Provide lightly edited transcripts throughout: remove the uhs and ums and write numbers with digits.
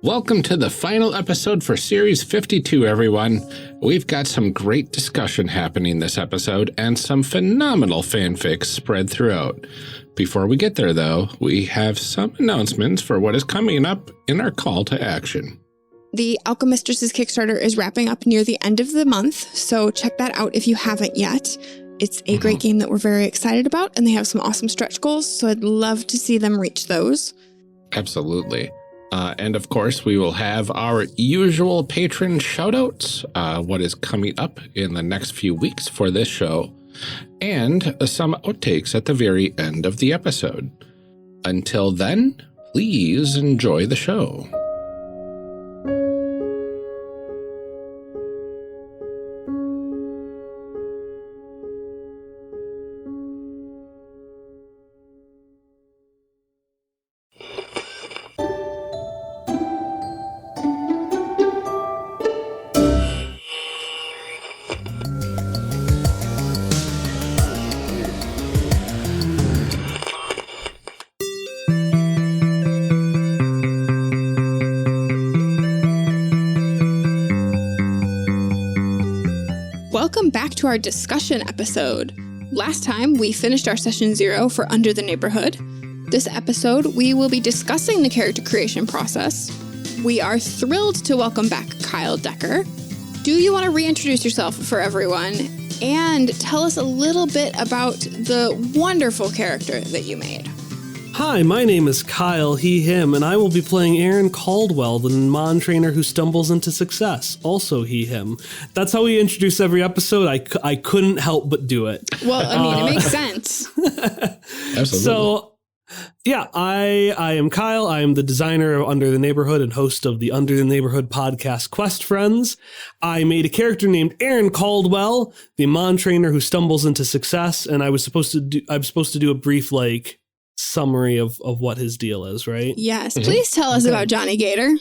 Welcome to the final episode for Series 52, everyone. We've got some great discussion happening this episode and some phenomenal fanfics spread throughout. Before we get there, though, we have some announcements for what is coming up in our call to action. The Alchemistresses Kickstarter is wrapping up near the end of the month, so check that out if you haven't yet. It's a great game that we're very excited about, and they have some awesome stretch goals, so I'd love to see them reach those. Absolutely. And of course, we will have our usual patron shoutouts, what is coming up in the next few weeks for this show, and some outtakes at the very end of the episode. Until then, please enjoy the show. Welcome back to our discussion episode. Last time, we finished our session 0 for Under the Neighborhood. This episode, we will be discussing the character creation process. We are thrilled to welcome back Kyle Decker. Do you want to reintroduce yourself for everyone and tell us a little bit about the wonderful character that you made? Hi, my name is Kyle, he, him, and I will be playing Aaron Caldwell, the Mon trainer who stumbles into success. Also he, him. That's how we introduce every episode. I couldn't help but do it. Well, I mean, it makes sense. Absolutely. So, yeah, I am Kyle. I am the designer of Under the Neighborhood and host of the Under the Neighborhood podcast Quest Friends. I made a character named Aaron Caldwell, the Mon trainer who stumbles into success, and I'm supposed to do a brief, summary of what his deal is, right? Yes. Please tell us about Johnny Gator.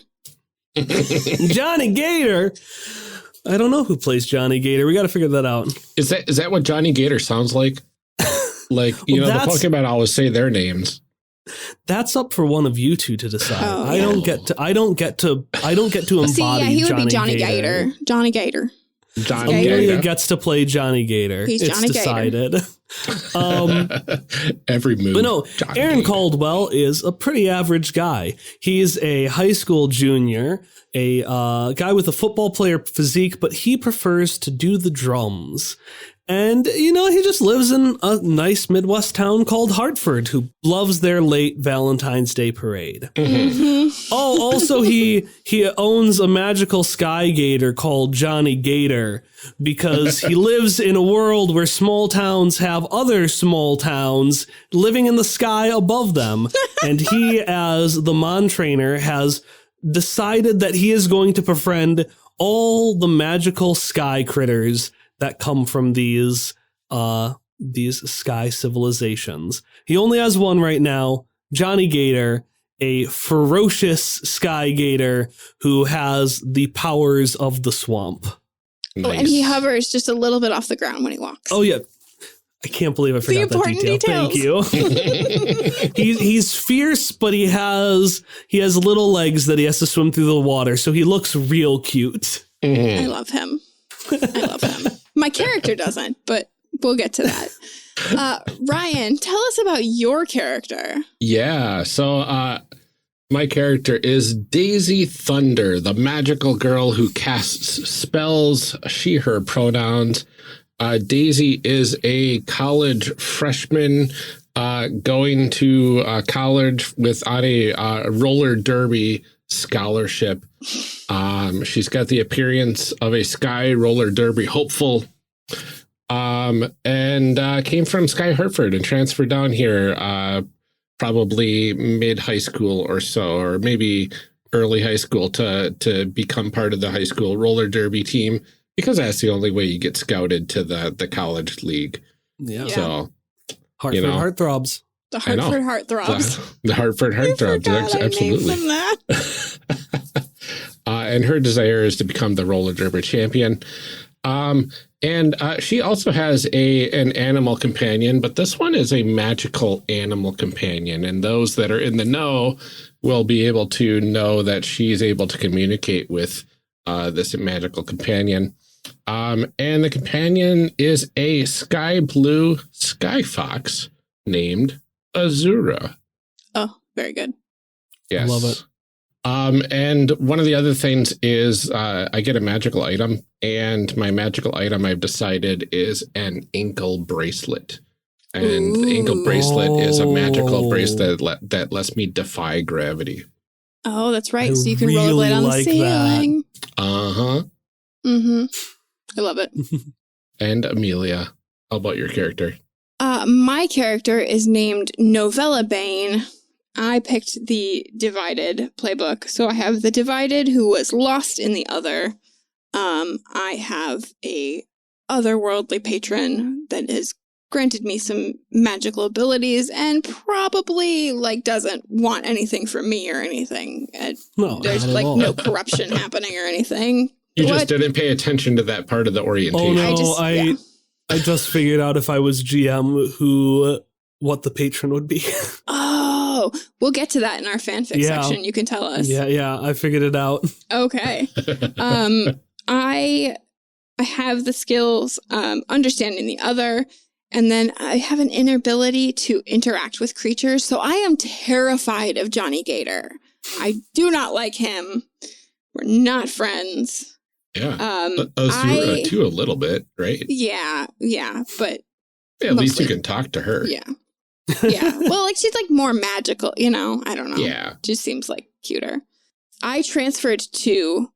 Johnny Gator? I don't know who plays Johnny Gator. We got to figure that out. Is that what Johnny Gator sounds like? The Pokemon always say their names. That's up for one of you two to decide. Oh, I don't get to embody See, yeah, he would be Johnny Gator. Gator. Johnny Gator. Johnny Amelia Gator gets to play Johnny Gator. He's it's Johnny decided. Every move. But no, Johnny Aaron Gator. Caldwell is a pretty average guy. He's a high school junior, a guy with a football player physique, but he prefers to do the drums. And, he just lives in a nice Midwest town called Hartford, who loves their late Valentine's Day parade. Mm-hmm. Oh, also he owns a magical sky gator called Johnny Gator because he lives in a world where small towns have other small towns living in the sky above them. And he, as the Mon trainer, has decided that he is going to befriend all the magical sky critters that come from these sky civilizations. He only has one right now, Johnny Gator, a ferocious sky gator who has the powers of the swamp. Nice. Oh, and he hovers just a little bit off the ground when he walks. Oh, yeah. I can't believe I forgot that detail. Details. Thank you. He's fierce, but he has little legs that he has to swim through the water, so he looks real cute. I love him. My character doesn't, but we'll get to that. Ryan, tell us about your character. Yeah, so my character is Daisy Thunder, the magical girl who casts spells, she, her pronouns. Daisy is a college freshman going to college on a roller derby scholarship. She's got the appearance of a Sky roller derby hopeful, and came from Sky Hartford and transferred down here probably mid high school or so, or maybe early high school to become part of the high school roller derby team, because that's the only way you get scouted to the college league. Yeah. So Hartford Heartthrobs. The Hartford Heartthrobs. The Hartford Heartthrobs, absolutely. That. And her desire is to become the roller derby champion. And she also has an animal companion, but this one is a magical animal companion. And those that are in the know will be able to know that she's able to communicate with this magical companion. And the companion is a sky blue sky fox named Azura. Oh, very good. Yes. I love it. And one of the other things is I get a magical item, and my magical item I've decided is an ankle bracelet. And the ankle bracelet is a magical bracelet that lets me defy gravity. Oh, that's right. I So you can really rollerblade on the like ceiling. Uh-huh. Mm-hmm. I love it. And Amelia, how about your character? My character is named Novella Bane. I picked the Divided playbook. So I have the Divided who was lost in the other. I have a otherworldly patron that has granted me some magical abilities and probably like doesn't want anything from me or anything. No, There's not at like all. no corruption happening or anything. You What? just didn't pay attention to that part of the orientation. Oh no, I just figured out if I was GM what the patron would be. Oh, we'll get to that in our fanfic section. You can tell us. Yeah, I figured it out. Okay. I have the skills understanding the other, and then I have an inability to interact with creatures. So I am terrified of Johnny Gator. I do not like him. We're not friends. Yeah. Azura too, a little bit, right? Yeah, but At least you can talk to her. yeah. Well, like she's like more magical, I don't know. Yeah. Just seems like cuter. I transferred to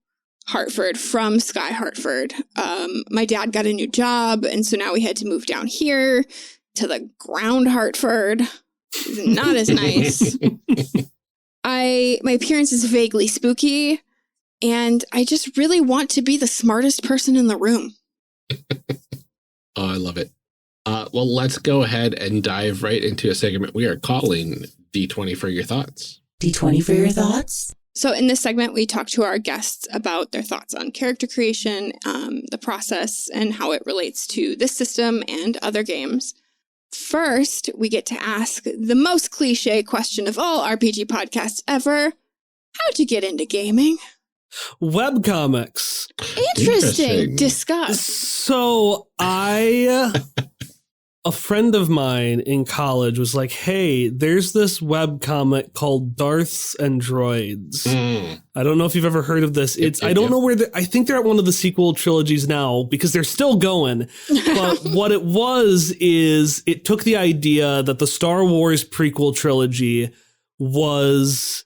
Hartford from Sky Hartford. My dad got a new job, and so now we had to move down here to the ground Hartford. Not as nice. My appearance is vaguely spooky, and I just really want to be the smartest person in the room. Oh, I love it. Well, let's go ahead and dive right into a segment we are calling D20 for your thoughts. D20 for your thoughts? So in this segment, we talk to our guests about their thoughts on character creation, the process, and how it relates to this system and other games. First, we get to ask the most cliche question of all RPG podcasts ever. How'd you get into gaming? Webcomics. Interesting. Discuss. So a friend of mine in college was like, hey, there's this webcomic called Darths and Droids. I don't know if you've ever heard of this. I don't know where I think they're at one of the sequel trilogies now because they're still going. But what it was is it took the idea that the Star Wars prequel trilogy was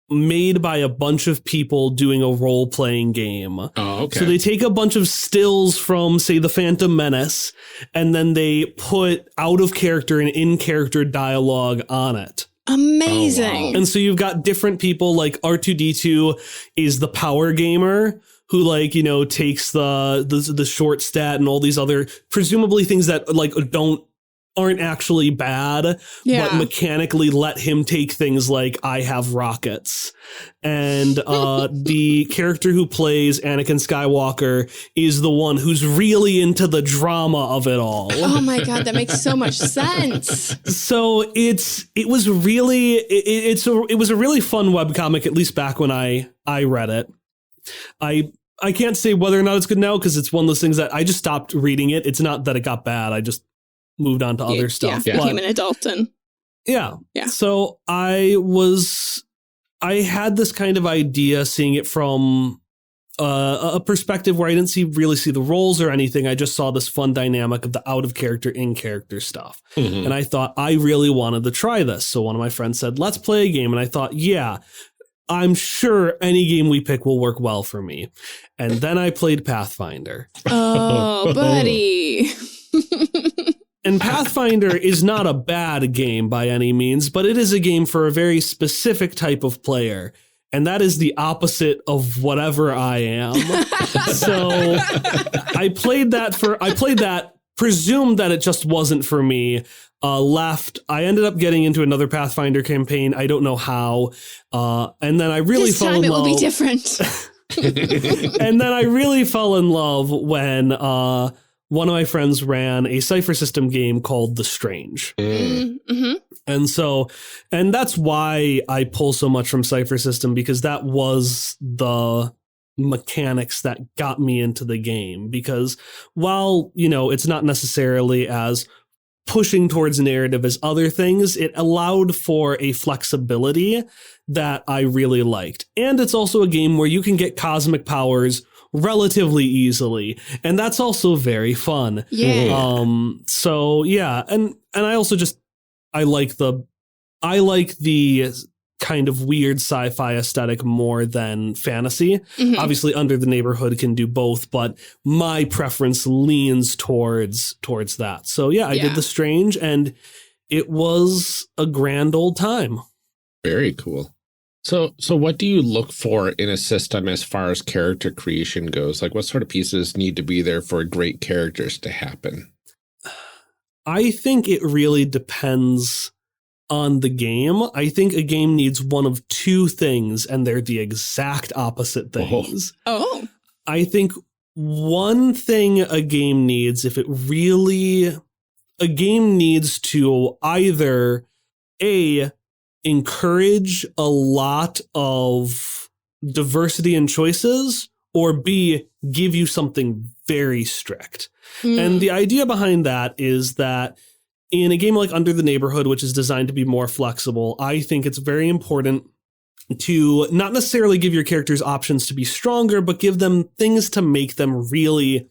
made by a bunch of people doing a role-playing game. Oh, okay. So they take a bunch of stills from, say, The Phantom Menace, and then they put out-of-character and in-character dialogue on it. Amazing. Oh, wow. And so you've got different people, like R2-D2 is the power gamer who, like, takes the short stat and all these other, presumably things that, like, aren't actually bad, but mechanically let him take things like I have rockets. And the character who plays Anakin Skywalker is the one who's really into the drama of it all. Oh my God, that makes so much sense. So it was a really fun webcomic, at least back when I read it. I can't say whether or not it's good now because it's one of those things that I just stopped reading it. It's not that it got bad. I just moved on to other stuff. Yeah, became an adult and yeah. Yeah. So I had this kind of idea seeing it from a perspective where I didn't really see the roles or anything. I just saw this fun dynamic of the out of character, in character stuff. Mm-hmm. And I thought I really wanted to try this. So one of my friends said, let's play a game. And I thought, yeah, I'm sure any game we pick will work well for me. And then I played Pathfinder. Oh, buddy. And Pathfinder is not a bad game by any means, but it is a game for a very specific type of player. And that is the opposite of whatever I am. So I played that, presumed that it just wasn't for me, left. I ended up getting into another Pathfinder campaign. I don't know how. And then I really fell in love. This time it will be different. And then I really fell in love when one of my friends ran a Cypher System game called The Strange. Mm-hmm. And that's why I pull so much from Cypher System, because that was the mechanics that got me into the game. Because while, it's not necessarily as pushing towards narrative as other things, it allowed for a flexibility that I really liked. And it's also a game where you can get cosmic powers relatively easily, and that's also very fun. Yeah. So yeah, and I also I like the kind of weird sci-fi aesthetic more than fantasy. Mhm. Obviously, Under the Neighborhood can do both, but my preference leans towards that. So yeah, I did The Strange, and it was a grand old time. Very cool. So what do you look for in a system as far as character creation goes? Like, what sort of pieces need to be there for great characters to happen? I think it really depends on the game. I think a game needs one of two things, and they're the exact opposite things. Oh. I think one thing a game needs, a game needs to either encourage a lot of diversity in choices, or B, give you something very strict. And the idea behind that is that in a game like Under the Neighborhood, which is designed to be more flexible, I think it's very important to not necessarily give your characters options to be stronger, but give them things to make them really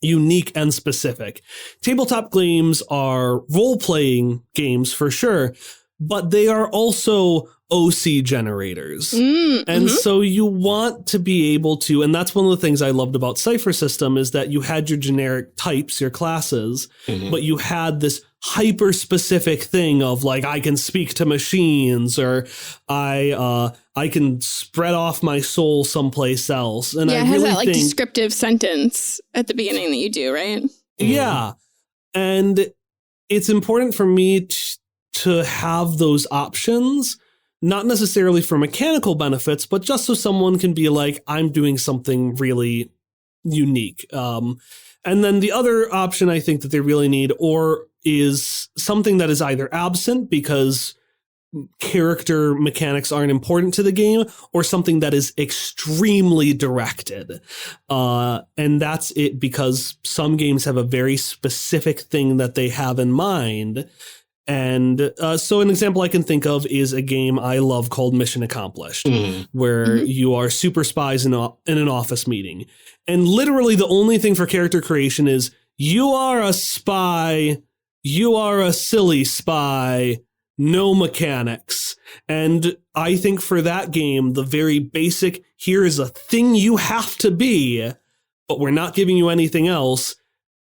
unique and specific. Tabletop games are role-playing games for sure, but they are also OC generators. And so you want to be able to, and that's one of the things I loved about Cypher System, is that you had your generic types, your classes, but you had this hyper specific thing of like, I can speak to machines, or I can spread off my soul someplace else. And yeah, I it has really that like think, descriptive sentence at the beginning that you do, right? yeah. And it's important for me to have those options, not necessarily for mechanical benefits, but just so someone can be like, I'm doing something really unique. And then the other option I think that they really need, or is something that is either absent because character mechanics aren't important to the game, or something that is extremely directed. And that's it, because some games have a very specific thing that they have in mind. And so an example I can think of is a game I love called Mission Accomplished, where you are super spies in an office meeting. And literally the only thing for character creation is, you are a spy, you are a silly spy, no mechanics. And I think for that game, the very basic, here is a thing you have to be, but we're not giving you anything else,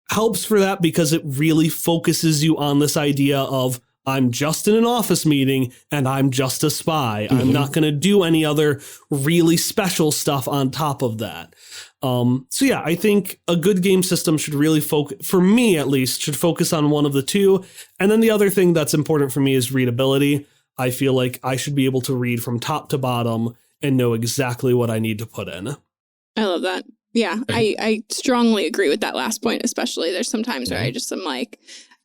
helps for that, because it really focuses you on this idea of, I'm just in an office meeting and I'm just a spy. I'm not going to do any other really special stuff on top of that. So yeah, I think a good game system should really focus, for me at least, should focus on one of the two. And then the other thing that's important for me is readability. I feel like I should be able to read from top to bottom and know exactly what I need to put in. I love that. Yeah, I strongly agree with that last point, especially. There's some times where I just am like,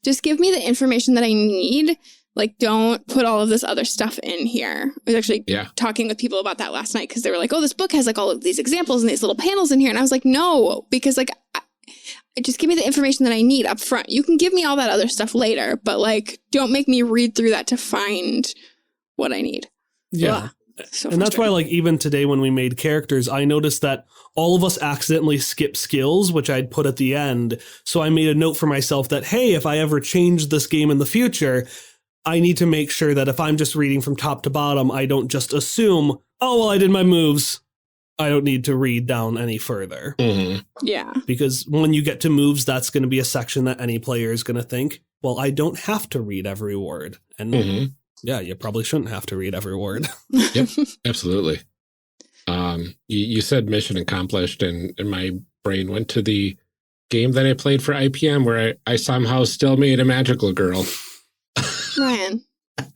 just give me the information that I need. Like, don't put all of this other stuff in here. I was actually talking with people about that last night, because they were like, oh, this book has like all of these examples and these little panels in here. And I was like, no, because like, just give me the information that I need up front. You can give me all that other stuff later, but like, don't make me read through that to find what I need. Yeah. So and that's why, like, even today when we made characters, I noticed that all of us accidentally skip skills, which I'd put at the end. So I made a note for myself that, hey, if I ever change this game in the future, I need to make sure that if I'm just reading from top to bottom, I don't just assume, oh, well, I did my moves, I don't need to read down any further. Yeah. Because when you get to moves, that's going to be a section that any player is going to think, well, I don't have to read every word. And yeah, you probably shouldn't have to read every word. Yep, absolutely. You said Mission Accomplished, and my brain went to the game that I played for IPM, where I somehow still made a magical girl. Ryan.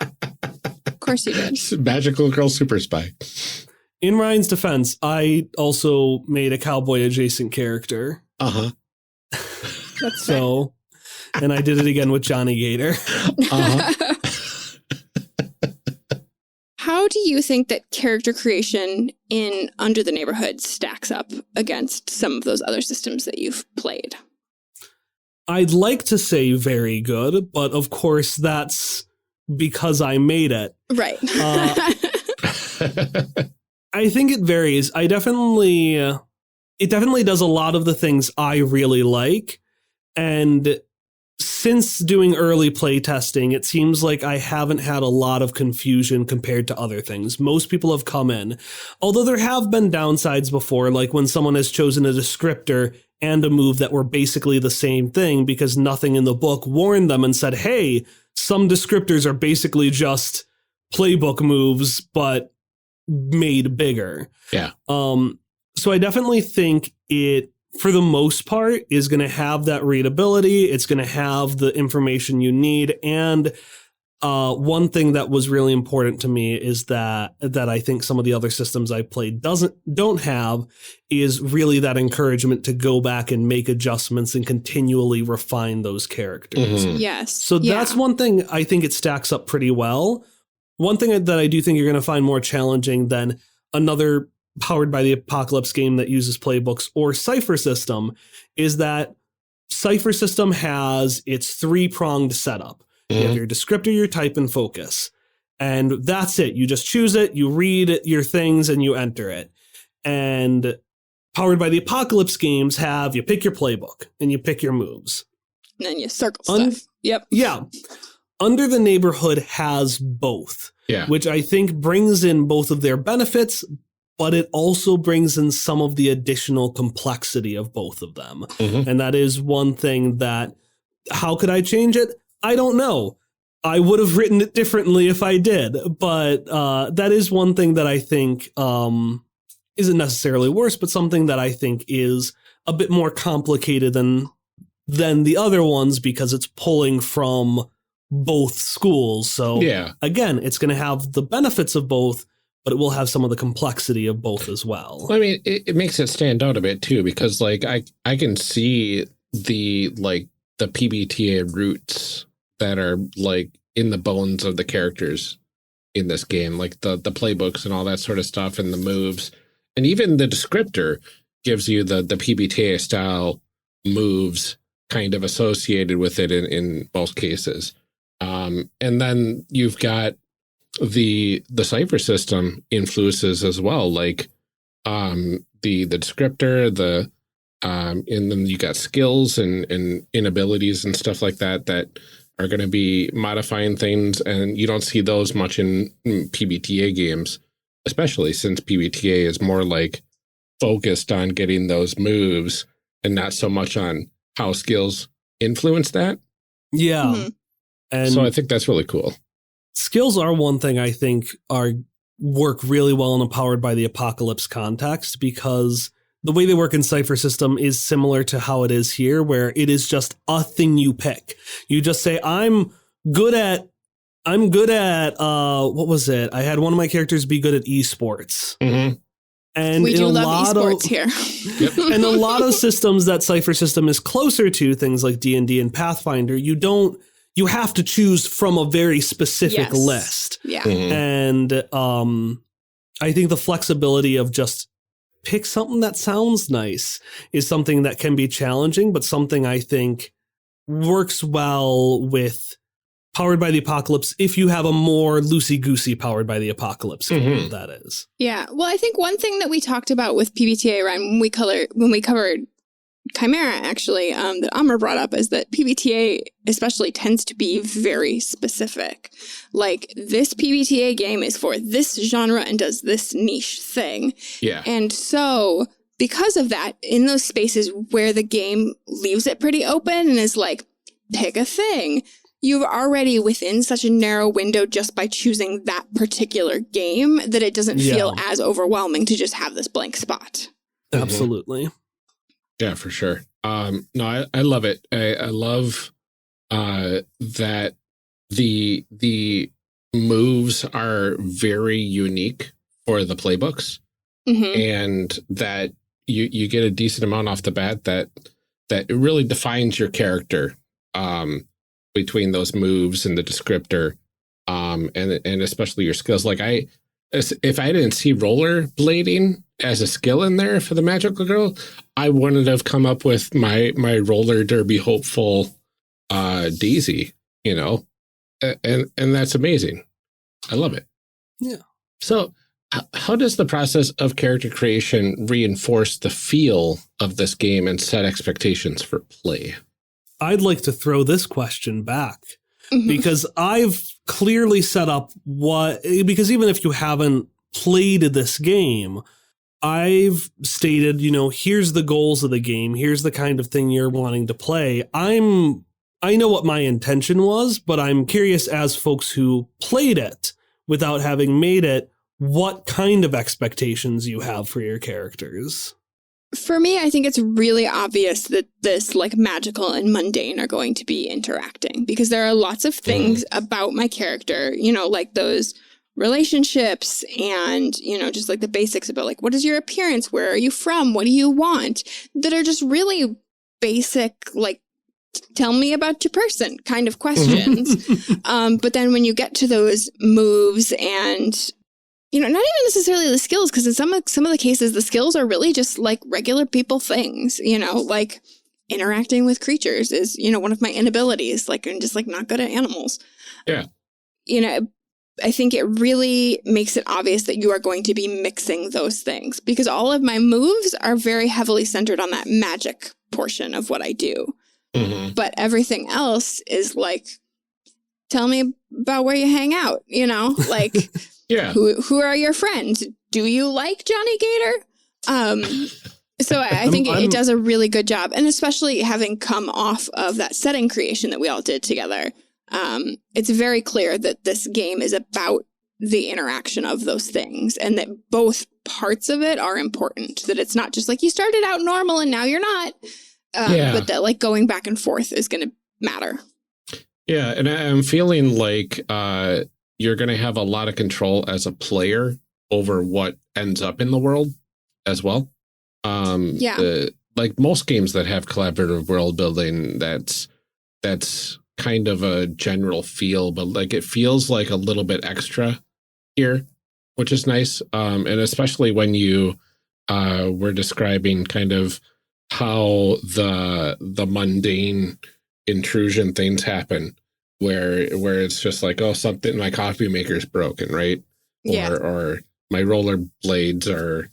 Of course you did. Magical girl super spy. In Ryan's defense, I also made a cowboy adjacent character. So, and I did it again with Johnny Gator. How do you think that character creation in Under the Neighborhood stacks up against some of those other systems that you've played? I'd like to say very good, but of course that's because I made it. Right. I think it varies. It definitely does a lot of the things I really like. And since doing early play testing, it seems like I haven't had a lot of confusion compared to other things. Most people have come in, although there have been downsides before, like when someone has chosen a descriptor and a move that were basically the same thing because nothing in the book warned them and said, hey, some descriptors are basically just playbook moves, but made bigger. Yeah. So I definitely think it, for the most part, is going to have that readability. It's going to have the information you need. And one thing that was really important to me is that I think some of the other systems I played don't have is really that encouragement to go back and make adjustments and continually refine those characters. Mm-hmm. Yes. So that's one thing I think it stacks up pretty well. One thing that I do think you're going to find more challenging than another Powered by the Apocalypse game that uses playbooks or Cypher System is that Cypher System has its three-pronged setup. You have your descriptor, your type, and focus. And that's it. You just choose it, you read your things, and you enter it. And Powered by the Apocalypse games have, you pick your playbook, and you pick your moves. And then you circle stuff. Yep. Yeah. Under the Neighborhood has both. Yeah. Which I think brings in both of their benefits, but it also brings in some of the additional complexity of both of them. Mm-hmm. And that is one thing that, how could I change it? I don't know. I would have written it differently if I did, but that is one thing that I think isn't necessarily worse, but something that I think is a bit more complicated than the other ones because it's pulling from both schools. So again, it's going to have the benefits of both, but it will have some of the complexity of both as well. I mean, it makes it stand out a bit too, because like I can see the PBTA roots that are like in the bones of the characters in this game, like the playbooks and all that sort of stuff and the moves. And even the descriptor gives you the PBTA style moves kind of associated with it in most cases. And then you've got the Cypher System influences as well, like the descriptor, and then you got skills and inabilities and stuff like that are going to be modifying things, and you don't see those much in PBTA games, especially since PBTA is more like focused on getting those moves and not so much on how skills influence that. Yeah. Mm-hmm. And so I think that's really cool. Skills are one thing I think work really well in a Powered by the Apocalypse context, because the way they work in Cypher System is similar to how it is here, where it is just a thing you pick. You just say, I'm good at what was it? I had one of my characters be good at esports. Mm-hmm. And we do love esports here. Yep. And a lot of systems that Cypher System is closer to, things like D&D and Pathfinder, you have to choose from a very specific list. Yeah. Mm-hmm. And I think the flexibility of just pick something that sounds nice is something that can be challenging, but something I think works well with Powered by the Apocalypse if you have a more loosey-goosey Powered by the Apocalypse game, that is. Yeah. Well, I think one thing that we talked about with PBTA, Ryan, when we covered Chimera, actually, that Amr brought up, is that PBTA especially tends to be very specific. Like, this PBTA game is for this genre and does this niche thing. Yeah. And so, because of that, in those spaces where the game leaves it pretty open and is like, pick a thing, you're already within such a narrow window just by choosing that particular game that it doesn't feel as overwhelming to just have this blank spot. Absolutely. Yeah, for sure. No, I love it. I love that the moves are very unique for the playbooks, and that you get a decent amount off the bat that that it really defines your character between those moves and the descriptor, and especially your skills. Like if I didn't see rollerblading as a skill in there for the magical girl, I wouldn't have come up with my roller derby hopeful Daisy, you know, and that's amazing. I love it. Yeah. So how does the process of character creation reinforce the feel of this game and set expectations for play? I'd like to throw this question back because I've clearly set up because even if you haven't played this game, I've stated, you know, here's the goals of the game. Here's the kind of thing you're wanting to play. I know what my intention was, but I'm curious as folks who played it without having made it, what kind of expectations you have for your characters. For me, I think it's really obvious that this like magical and mundane are going to be interacting because there are lots of things about my character, you know, like those relationships and, you know, just like the basics about like, what is your appearance? Where are you from? What do you want? That are just really basic, like, tell me about your person kind of questions. But then when you get to those moves and, you know, not even necessarily the skills, because in some of the cases, the skills are really just like regular people things, you know, like interacting with creatures is, you know, one of my inabilities. Like I'm just like not good at animals. Yeah. You know, I think it really makes it obvious that you are going to be mixing those things because all of my moves are very heavily centered on that magic portion of what I do. But everything else is like, tell me about where you hang out, you know, like, yeah. Who are your friends? Do you like Johnny Gator? So I think it does a really good job. And especially having come off of that setting creation that we all did together, it's very clear that this game is about the interaction of those things and that both parts of it are important, that it's not just like you started out normal and now you're not. But that like going back and forth is going to matter. Yeah. And I'm feeling like you're going to have a lot of control as a player over what ends up in the world as well. Like most games that have collaborative world building, that's kind of a general feel, but like it feels like a little bit extra here, which is nice. And especially when you were describing kind of how the mundane intrusion things happen where it's just like, oh, something, my coffee maker's broken, right? Or my roller blades are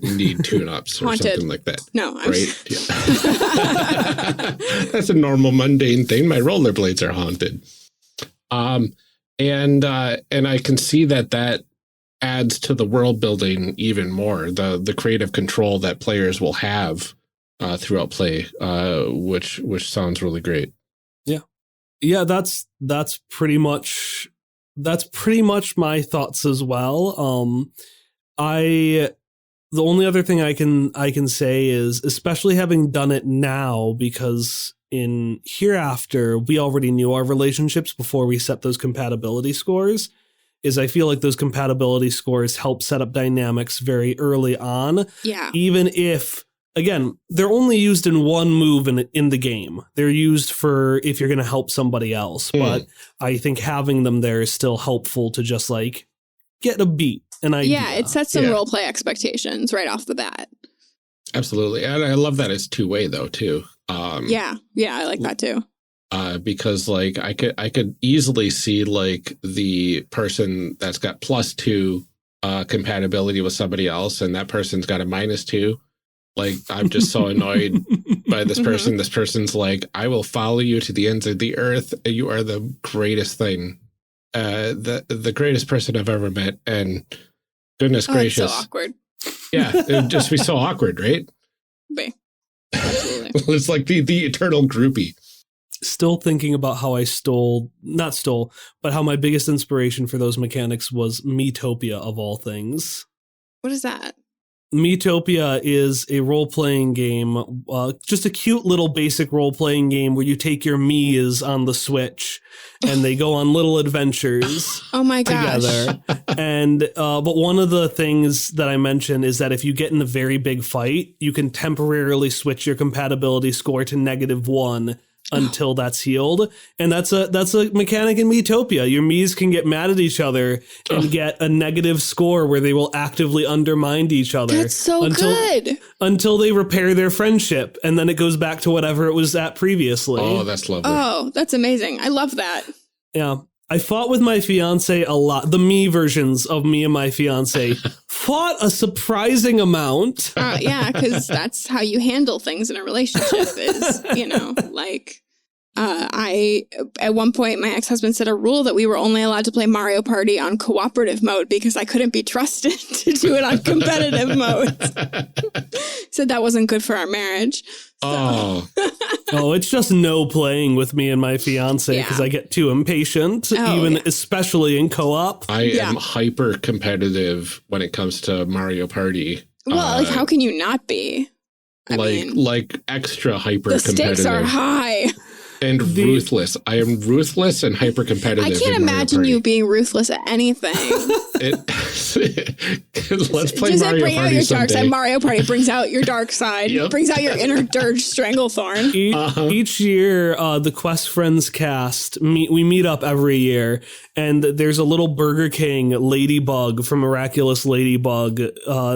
need tune-ups or something like that. No, right? That's a normal mundane thing. My roller blades are haunted. And I can see that adds to the world building even more, the creative control that players will have throughout play, which sounds really great. Yeah, that's pretty much my thoughts as well. The only other thing I can say is, especially having done it now, because in Hereafter we already knew our relationships before we set those compatibility scores, is I feel like those compatibility scores help set up dynamics very early on. Yeah. Even if, again, they're only used in one move in the game. They're used for if you're going to help somebody else. But I think having them there is still helpful to just like get a beat. Yeah, it sets some role play expectations right off the bat. Absolutely. And I love that it's two-way though, too. Yeah, I like that too. Because like I could easily see like the person that's got +2 compatibility with somebody else and that person's got a -2. Like, I'm just so annoyed by this person. This person's like, I will follow you to the ends of the earth. You are the greatest thing. The greatest person I've ever met. And goodness gracious. It's so awkward. Yeah, it would just be so awkward, right? Absolutely. It's like the eternal groupie. Still thinking about how I but how my biggest inspiration for those mechanics was Metopia of all things. What is that? Metopia is a role-playing game, just a cute little basic role-playing game where you take your Miis on the Switch and they go on little adventures Oh my gosh. together. And but one of the things that I mentioned is that if you get in a very big fight, you can temporarily switch your compatibility score to -1 until that's healed. And that's a mechanic in Metopia. Your Miis can get mad at each other and get a negative score where they will actively undermine each other. That's so good. Until they repair their friendship, and then it goes back to whatever it was at previously. Oh, that's lovely. Oh, that's amazing. I love that. Yeah. I fought with my fiance a lot. The me versions of me and my fiance fought a surprising amount. Yeah, because that's how you handle things in a relationship is, like, at one point, my ex-husband set a rule that we were only allowed to play Mario Party on cooperative mode because I couldn't be trusted to do it on competitive mode. Said that wasn't good for our marriage. So. Oh, it's just no playing with me and my fiance because I get too impatient, especially in co-op. I am hyper competitive when it comes to Mario Party. Well, how can you not be? I mean, extra hyper the competitive. stakes are high. And ruthless. I am ruthless and hyper competitive. I can't imagine you being ruthless at anything. Let's play Does Mario it bring Party out your someday. dark side? Mario Party brings out your dark side. Yep. Brings out your inner dirge Stranglethorn. Each year, the Quest Friends cast, we meet up every year, and there's a little Burger King ladybug from Miraculous Ladybug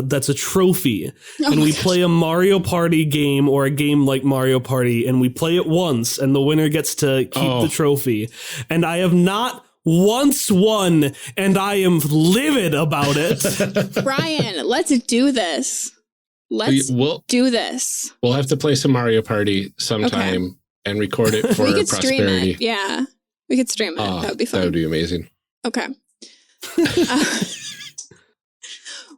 that's a trophy. And we play a Mario Party game or a game like Mario Party, and we play it once, and the winner gets to keep the trophy. And I have not once won, and I am livid about it. Brian, let's do this. Let's do this. We'll have to play some Mario Party sometime and record it for we could prosperity. Stream it. Yeah, we could stream it. That would be fun. That would be amazing. Okay.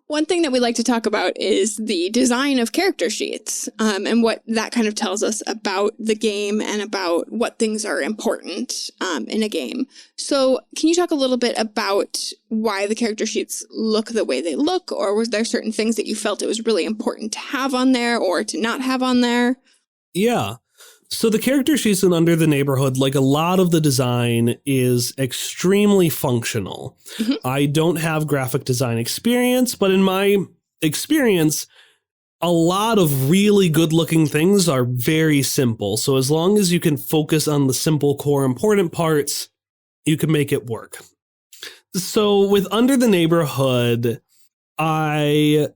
One thing that we like to talk about is the design of character sheets and what that kind of tells us about the game and about what things are important in a game. So can you talk a little bit about why the character sheets look the way they look, or was there certain things that you felt it was really important to have on there or to not have on there? Yeah. So the character sheets in Under the Neighborhood, like a lot of the design, is extremely functional. Mm-hmm. I don't have graphic design experience, but in my experience, a lot of really good-looking things are very simple. So as long as you can focus on the simple core important parts, you can make it work. So with Under the Neighborhood, I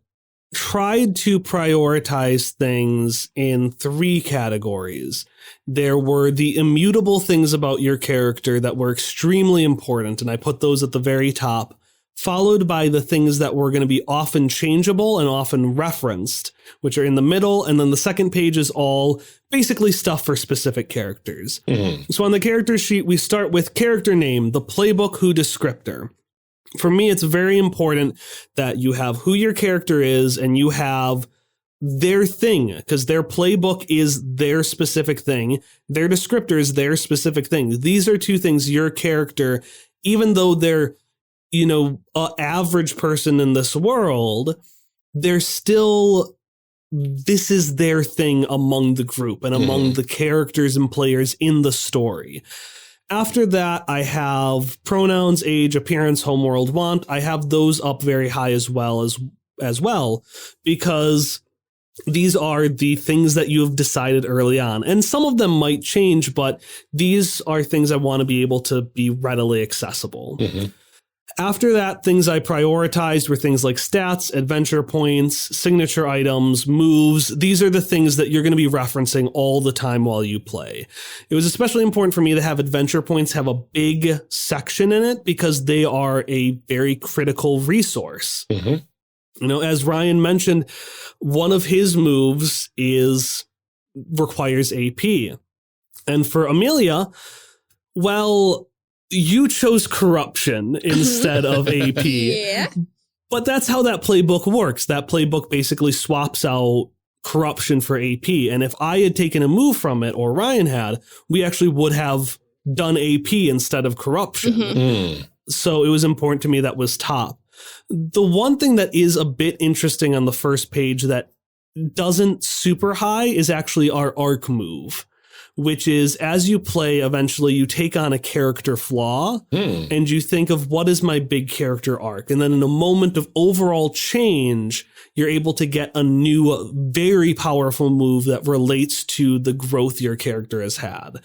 tried to prioritize things in 3 categories. There were the immutable things about your character that were extremely important, and I put those at the very top, followed by the things that were going to be often changeable and often referenced, which are in the middle, and then the second page is all basically stuff for specific characters. Mm-hmm. So on the character sheet, we start with character name, the playbook who descriptor. For me, it's very important that you have who your character is and you have their thing, because their playbook is their specific thing. Their descriptor is their specific thing. These are 2 things your character, even though they're, an average person in this world, they're still, this is their thing among the group and among the characters and players in the story. After that, I have pronouns, age, appearance, homeworld, want. I have those up very high as well, because these are the things that you have decided early on. And some of them might change, but these are things I want to be able to be readily accessible. Mm-hmm. After that, things I prioritized were things like stats, adventure points, signature items, moves. These are the things that you're going to be referencing all the time while you play. It was especially important for me to have adventure points have a big section in it because they are a very critical resource. Mm-hmm. As Ryan mentioned, one of his moves requires AP. And for Amelia, you chose corruption instead of AP. Yeah. But that's how that playbook works. That playbook basically swaps out corruption for AP. And if I had taken a move from it, or Ryan had, we actually would have done AP instead of corruption. Mm-hmm. So it was important to me that was top. The one thing that is a bit interesting on the first page that doesn't super high is actually our arc move, which is as you play, eventually you take on a character flaw and you think of what is my big character arc. And then in a moment of overall change, you're able to get a new, very powerful move that relates to the growth your character has had.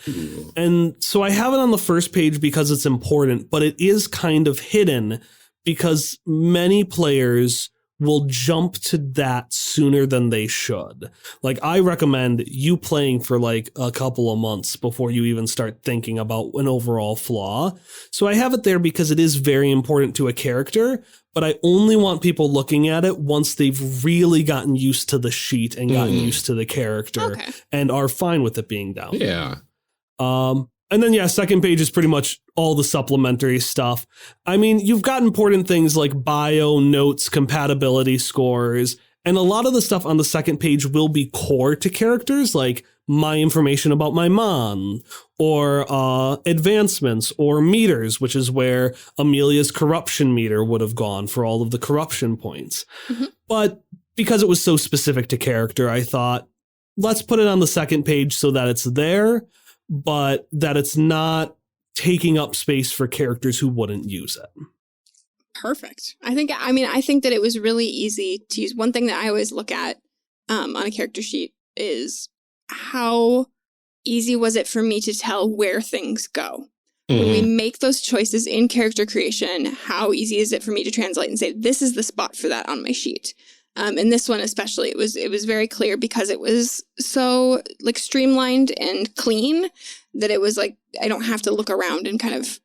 And so I have it on the first page because it's important, but it is kind of hidden because many players will jump to that sooner than they should. Like, I recommend you playing for like a couple of months before you even start thinking about an overall flaw. So I have it there because it is very important to a character, but I only want people looking at it once they've really gotten used to the sheet and gotten used to the character and are fine with it being down. Yeah. And then, yeah, second page is pretty much all the supplementary stuff. I mean, you've got important things like bio, notes, compatibility scores, and a lot of the stuff on the second page will be core to characters, like my information about my mom, or advancements, or meters, which is where Amelia's corruption meter would have gone for all of the corruption points. But because it was so specific to character, I thought, let's put it on the second page so that it's there, but that it's not taking up space for characters who wouldn't use it. Perfect. I think that it was really easy to use. One thing that I always look at on a character sheet is how easy was it for me to tell where things go? When we make those choices in character creation, how easy is it for me to translate and say, this is the spot for that on my sheet? And this one especially, it was very clear because it was so like streamlined and clean that it was like, I don't have to look around and kind of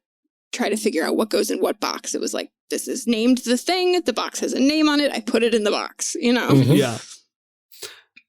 try to figure out what goes in what box. It was like, this is named the thing, the box has a name on it, I put it in the box, you know? Yeah.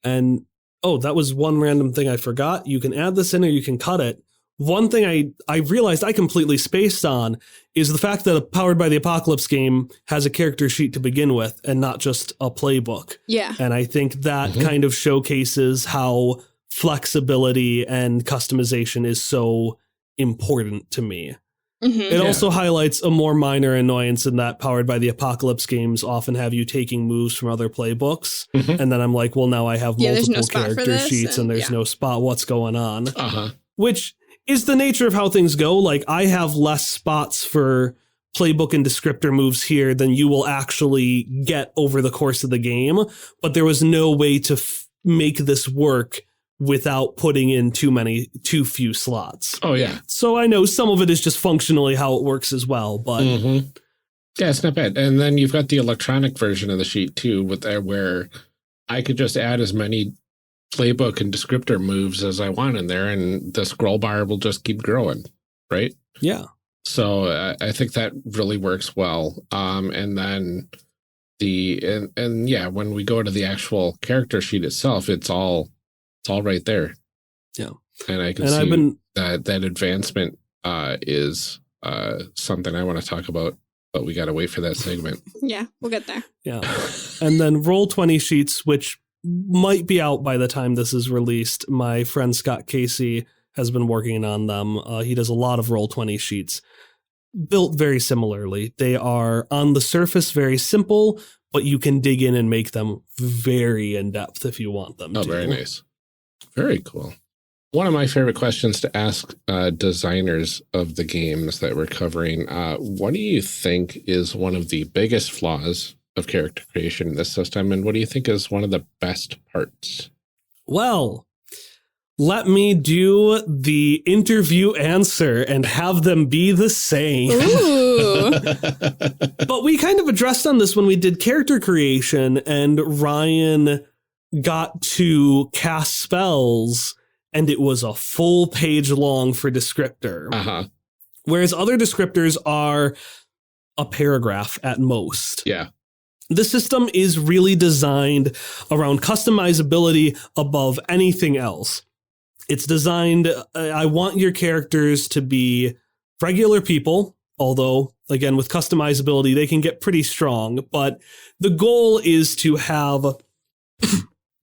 And, that was one random thing I forgot. You can add this in or you can cut it. One thing I realized I completely spaced on is the fact that a Powered by the Apocalypse game has a character sheet to begin with and not just a playbook. Yeah. And I think that kind of showcases how flexibility and customization is so important to me. It also highlights a more minor annoyance in that Powered by the Apocalypse games often have you taking moves from other playbooks. And then I'm like, well, now I have multiple character sheets and there's no spot. What's going on? Which is the nature of how things go. Like, I have less spots for playbook and descriptor moves here than you will actually get over the course of the game. But there was no way to make this work without putting in too few slots. Oh, yeah. So I know some of it is just functionally how it works as well, but yeah, it's not bad. And then you've got the electronic version of the sheet too, with that where I could just add as many playbook and descriptor moves as I want in there, and the scroll bar will just keep growing, right? Yeah. So I think that really works well. And then when we go to the actual character sheet itself, it's all right there. Yeah. And I can see that advancement is something I want to talk about, but we got to wait for that segment. Yeah, we'll get there. Yeah. And then Roll20 sheets, which might be out by the time this is released. My friend Scott Casey has been working on them. He does a lot of Roll20 sheets, built very similarly. They are on the surface very simple, but you can dig in and make them very in-depth if you want them to. Very nice. Very cool. One of my favorite questions to ask designers of the games that we're covering, what do you think is one of the biggest flaws of character creation in this system, and what do you think is one of the best parts? Well, let me do the interview answer and have them be the same. Ooh. But we kind of addressed on this when we did character creation, and Ryan got to cast spells, and it was a full page long for descriptor. Whereas other descriptors are a paragraph at most. Yeah. The system is really designed around customizability above anything else. It's designed, I want your characters to be regular people, although, again, with customizability, they can get pretty strong. But the goal is to have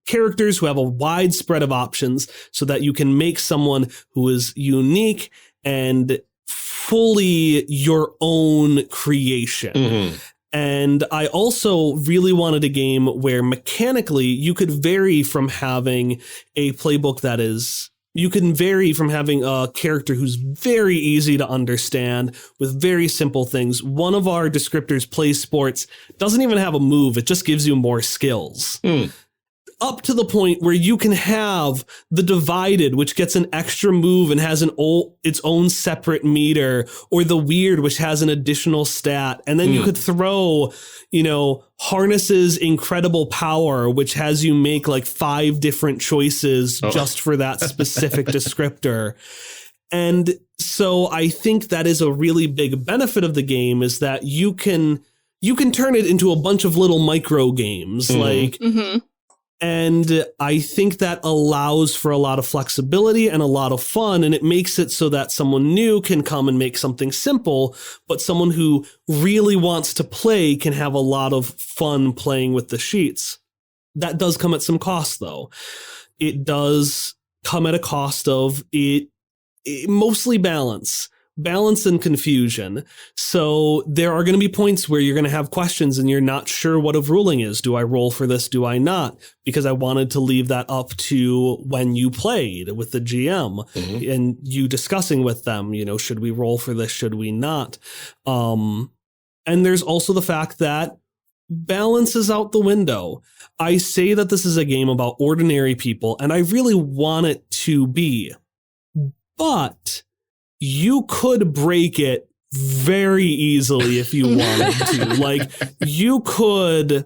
characters who have a wide spread of options so that you can make someone who is unique and fully your own creation. And I also really wanted a game where mechanically you could vary from having a playbook that is, you can vary from having a character who's very easy to understand with very simple things. One of our descriptors, plays sports, doesn't even have a move. It just gives you more skills. Up to the point where you can have the divided, which gets an extra move and has its own separate meter, or the weird, which has an additional stat. And then you could throw, harnesses incredible power, which has you make like 5 different choices just for that specific descriptor. And so I think that is a really big benefit of the game, is that you can turn it into a bunch of little micro games. And I think that allows for a lot of flexibility and a lot of fun, and it makes it so that someone new can come and make something simple, but someone who really wants to play can have a lot of fun playing with the sheets. That does come at some cost, though. It does come at a cost of it mostly balance and confusion. So there are going to be points where you're going to have questions and you're not sure what a ruling is. Do I roll for this? Do I not? Because I wanted to leave that up to when you played with the GM and you discussing with them, should we roll for this? Should we not? And there's also the fact that balance is out the window. I say that this is a game about ordinary people, and I really want it to be, but you could break it very easily if you wanted to. Like, you could,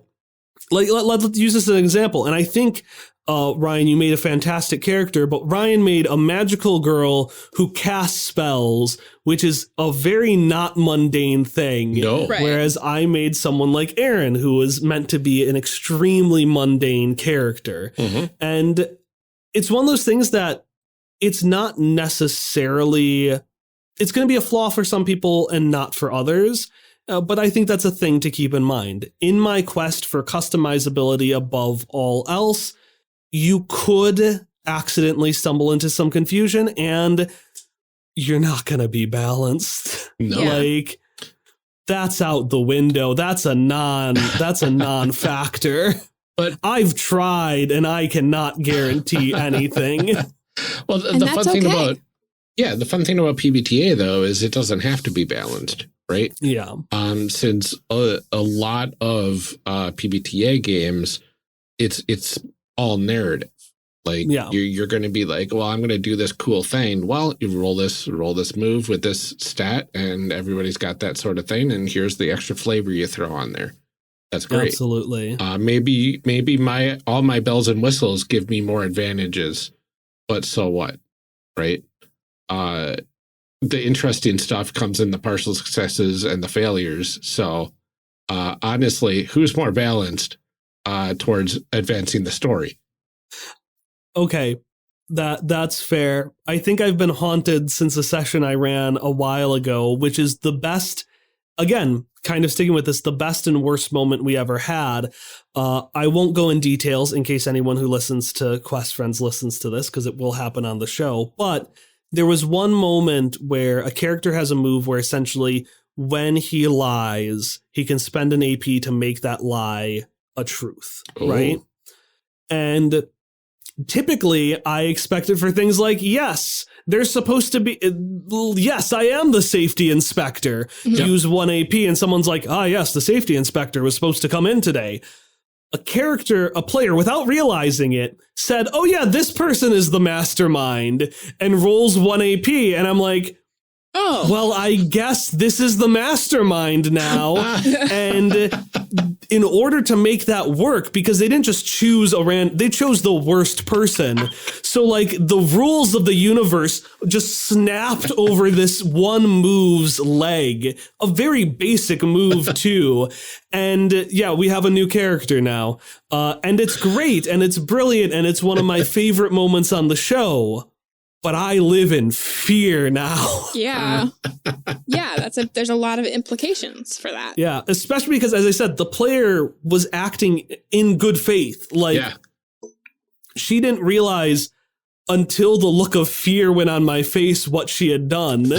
let's use this as an example. And I think, Ryan, you made a fantastic character, but Ryan made a magical girl who casts spells, which is a very not mundane thing. No. Right. Whereas I made someone like Aaron, who was meant to be an extremely mundane character. And it's one of those things that it's not necessarily, it's going to be a flaw for some people and not for others. But I think that's a thing to keep in mind. In my quest for customizability above all else, you could accidentally stumble into some confusion and you're not going to be balanced. No. Like, that's out the window. That's a non-factor. But I've tried and I cannot guarantee anything. Well, the fun thing about PBTA though is it doesn't have to be balanced, right? Yeah. Since a lot of PBTA games, it's all narrative. Like you're going to be like, well, I'm going to do this cool thing. Well, you roll this move with this stat, and everybody's got that sort of thing. And here's the extra flavor you throw on there. That's great. Absolutely. Maybe all my bells and whistles give me more advantages. But so what, right? The interesting stuff comes in the partial successes and the failures. So honestly, who's more balanced towards advancing the story? Okay, that's fair. I think I've been haunted since a session I ran a while ago, which is the best, again, kind of sticking with this, the best and worst moment we ever had. I won't go in details in case anyone who listens to Quest Friends listens to this, because it will happen on the show. But there was one moment where a character has a move where essentially when he lies, he can spend an AP to make that lie a truth, right? And typically I expected for things like, yes, there's supposed to be, yes, I am the safety inspector. Use 1 AP and someone's like, yes, the safety inspector was supposed to come in today. A player, without realizing it, said, oh yeah, this person is the mastermind, and rolls 1 AP. And I'm like, oh, well, I guess this is the mastermind now. And in order to make that work, because they didn't just choose they chose the worst person. So like the rules of the universe just snapped over this one move's leg, a very basic move too. And yeah, we have a new character now. And it's great and it's brilliant and it's one of my favorite moments on the show. But I live in fear now. Yeah. Yeah, there's a lot of implications for that. Yeah, especially because, as I said, the player was acting in good faith. Like, she didn't realize until the look of fear went on my face what she had done.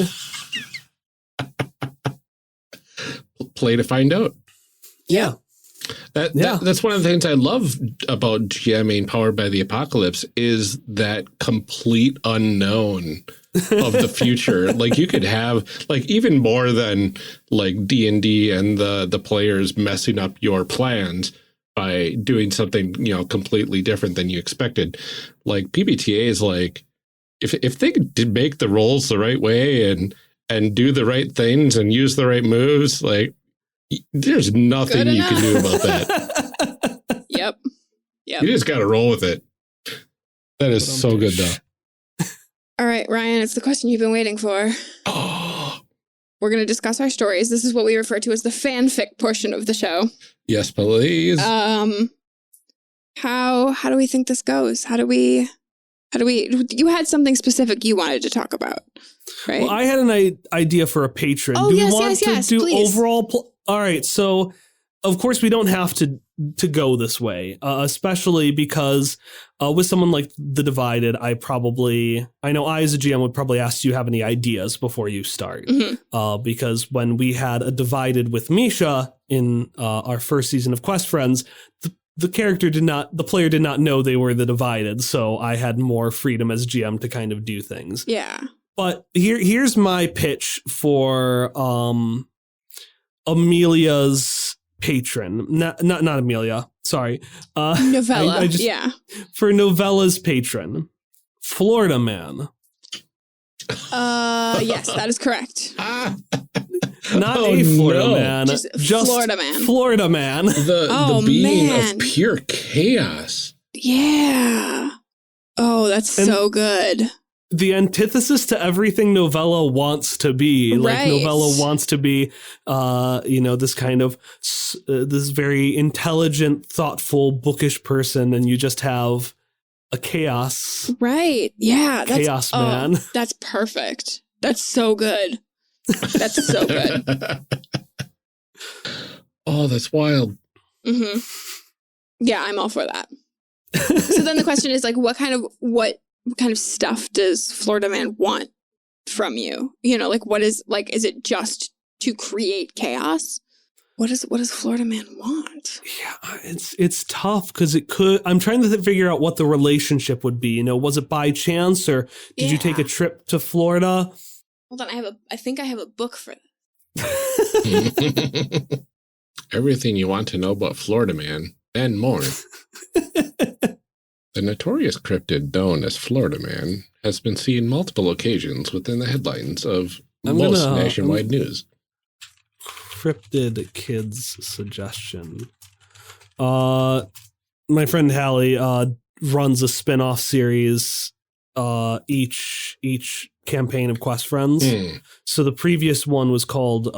Play to find out. Yeah. That's one of the things I love about GMing Powered by the Apocalypse is that complete unknown of the future. Like you could have like even more than like D&D and the players messing up your plans by doing something, completely different than you expected. Like PBTA is like, if they did make the rolls the right way and do the right things and use the right moves, like there's nothing you can do about that. Yep. You just got to roll with it. That is so good, though. All right, Ryan, it's the question you've been waiting for. Oh. We're going to discuss our stories. This is what we refer to as the fanfic portion of the show. Yes, please. How do we think this goes? How do we, you had something specific you wanted to talk about, right? Well, I had an idea for a patron. Oh, do we yes, want to do please. overall? All right. So, of course, we don't have to go this way, especially because with someone like The Divided, I know I as a GM would probably ask, do you have any ideas before you start? Mm-hmm. Because when we had a Divided with Misha in our first season of Quest Friends, the player did not know they were the Divided, so I had more freedom as GM to kind of do things. Yeah. But here's my pitch for Amelia's patron. Not Amelia, sorry. Novella, For Novella's patron, Florida Man. Yes, that is correct. Not a Florida man, just Florida Man. Florida Man. The being of pure chaos. Yeah. Oh, that's so good. The antithesis to everything Novella wants to be. Like Novella wants to be, this kind of this very intelligent, thoughtful, bookish person, and you just have a chaos. Right. Yeah. Chaos man. That's perfect. That's so good. That's so good. Oh, that's wild. Mm-hmm. Yeah, I'm all for that. So then the question is like, what kind of stuff does Florida Man want from you? Is it just to create chaos? What does Florida Man want? Yeah, it's tough because I'm trying to figure out what the relationship would be. Was it by chance or did you take a trip to Florida? Hold on, I think I have a book for this. Everything you want to know about Florida Man and more. The notorious cryptid known as Florida Man has been seen multiple occasions within the headlines of most nationwide news. Cryptid kids suggestion. My friend Hallie runs a spin-off series each campaign of Quest Friends. So the previous one was called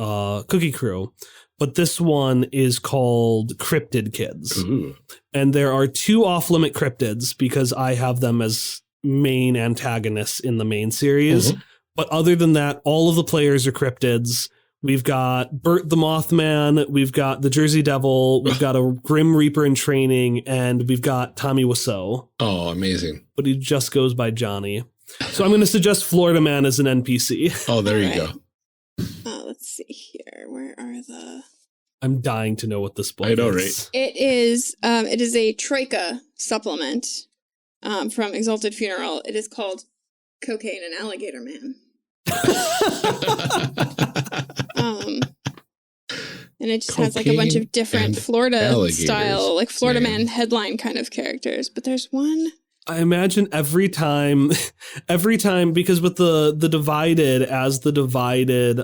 Cookie Crew, but this one is called Cryptid Kids. Ooh. And there are 2 off-limit cryptids because I have them as main antagonists in the main series. Mm-hmm. But other than that, all of the players are cryptids. We've got Bert the Mothman, we've got the Jersey Devil, we've got a Grim Reaper in training, and we've got Tommy Wiseau. Oh, amazing. But he just goes by Johnny. So I'm going to suggest Florida Man as an NPC. Oh, there you go. Let's see here. Where are the... I'm dying to know what this book is. I know, right? It is a Troika supplement from Exalted Funeral. It is called Cocaine and Alligator Man. And it just has like a bunch of different Florida style, like Florida Man headline kind of characters. But there's one. I imagine every time, because with the Divided, as the Divided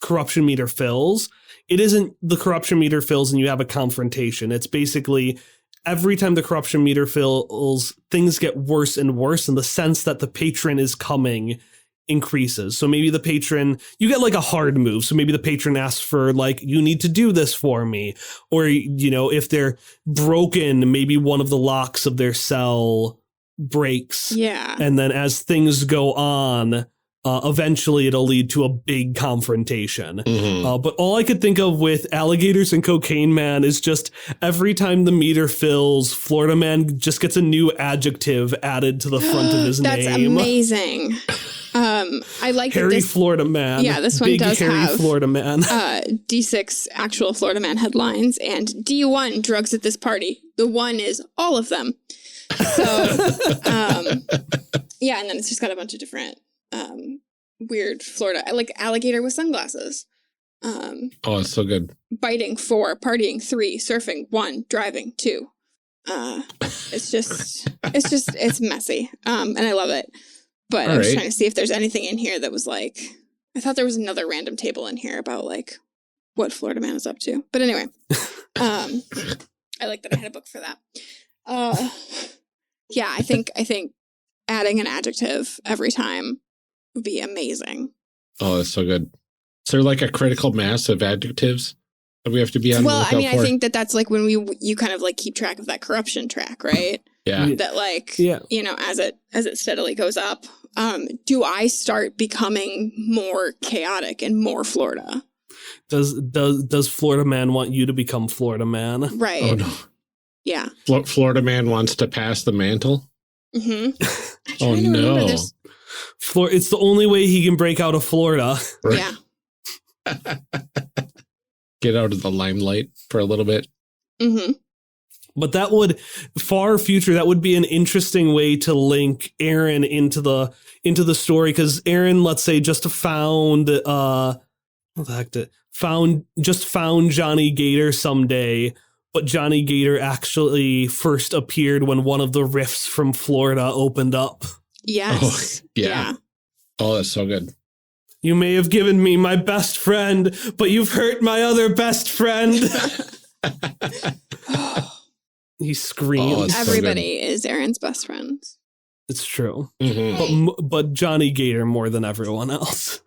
corruption meter fills, it isn't the corruption meter fills and you have a confrontation. It's basically every time the corruption meter fills, things get worse and worse in the sense that the patron is coming increases. So maybe the patron, you get like a hard move. So maybe the patron asks for like, you need to do this for me. Or, if they're broken, maybe one of the locks of their cell breaks. Yeah. And then as things go on, eventually it'll lead to a big confrontation. Mm-hmm. But all I could think of with Alligators and Cocaine Man is just every time the meter fills, Florida Man just gets a new adjective added to the front of his name. That's amazing. I like Harry this, Florida Man. Yeah, this one Big does Harry have Florida Man. D6 actual Florida Man headlines and D1 drugs at this party. The one is all of them. So, yeah, and then it's just got a bunch of different weird Florida, like alligator with sunglasses. Oh, it's so good. Biting 4, partying 3, surfing 1, driving 2. It's messy. And I love it. But I was trying to see if there's anything in here that was like, I thought there was another random table in here about like what Florida Man is up to. But anyway, I like that I had a book for that. Yeah, I think adding an adjective every time would be amazing. Oh, that's so good. Is there like a critical mass of adjectives that we have to be on? Well, I mean, I think that's like when you kind of like keep track of that corruption track, right? Yeah. That like, you know, as it steadily goes up, do I start becoming more chaotic and more Florida? Does Florida Man want you to become Florida Man? Right. Oh, no. Yeah. Florida Man wants to pass the mantle? Mm-hmm. Oh, no. It's the only way he can break out of Florida. Right. Yeah. Get out of the limelight for a little bit. Mm-hmm. But that would, far future, that would be an interesting way to link Aaron into the story, because Aaron, let's say, just found Johnny Gator someday, but Johnny Gator actually first appeared when one of the rifts from Florida opened up. Yes. Oh, yeah. Oh, that's so good. You may have given me my best friend, but you've hurt my other best friend. He screams. Oh, everybody is Aaron's best friend. It's true. Mm-hmm. But Johnny Gator more than everyone else.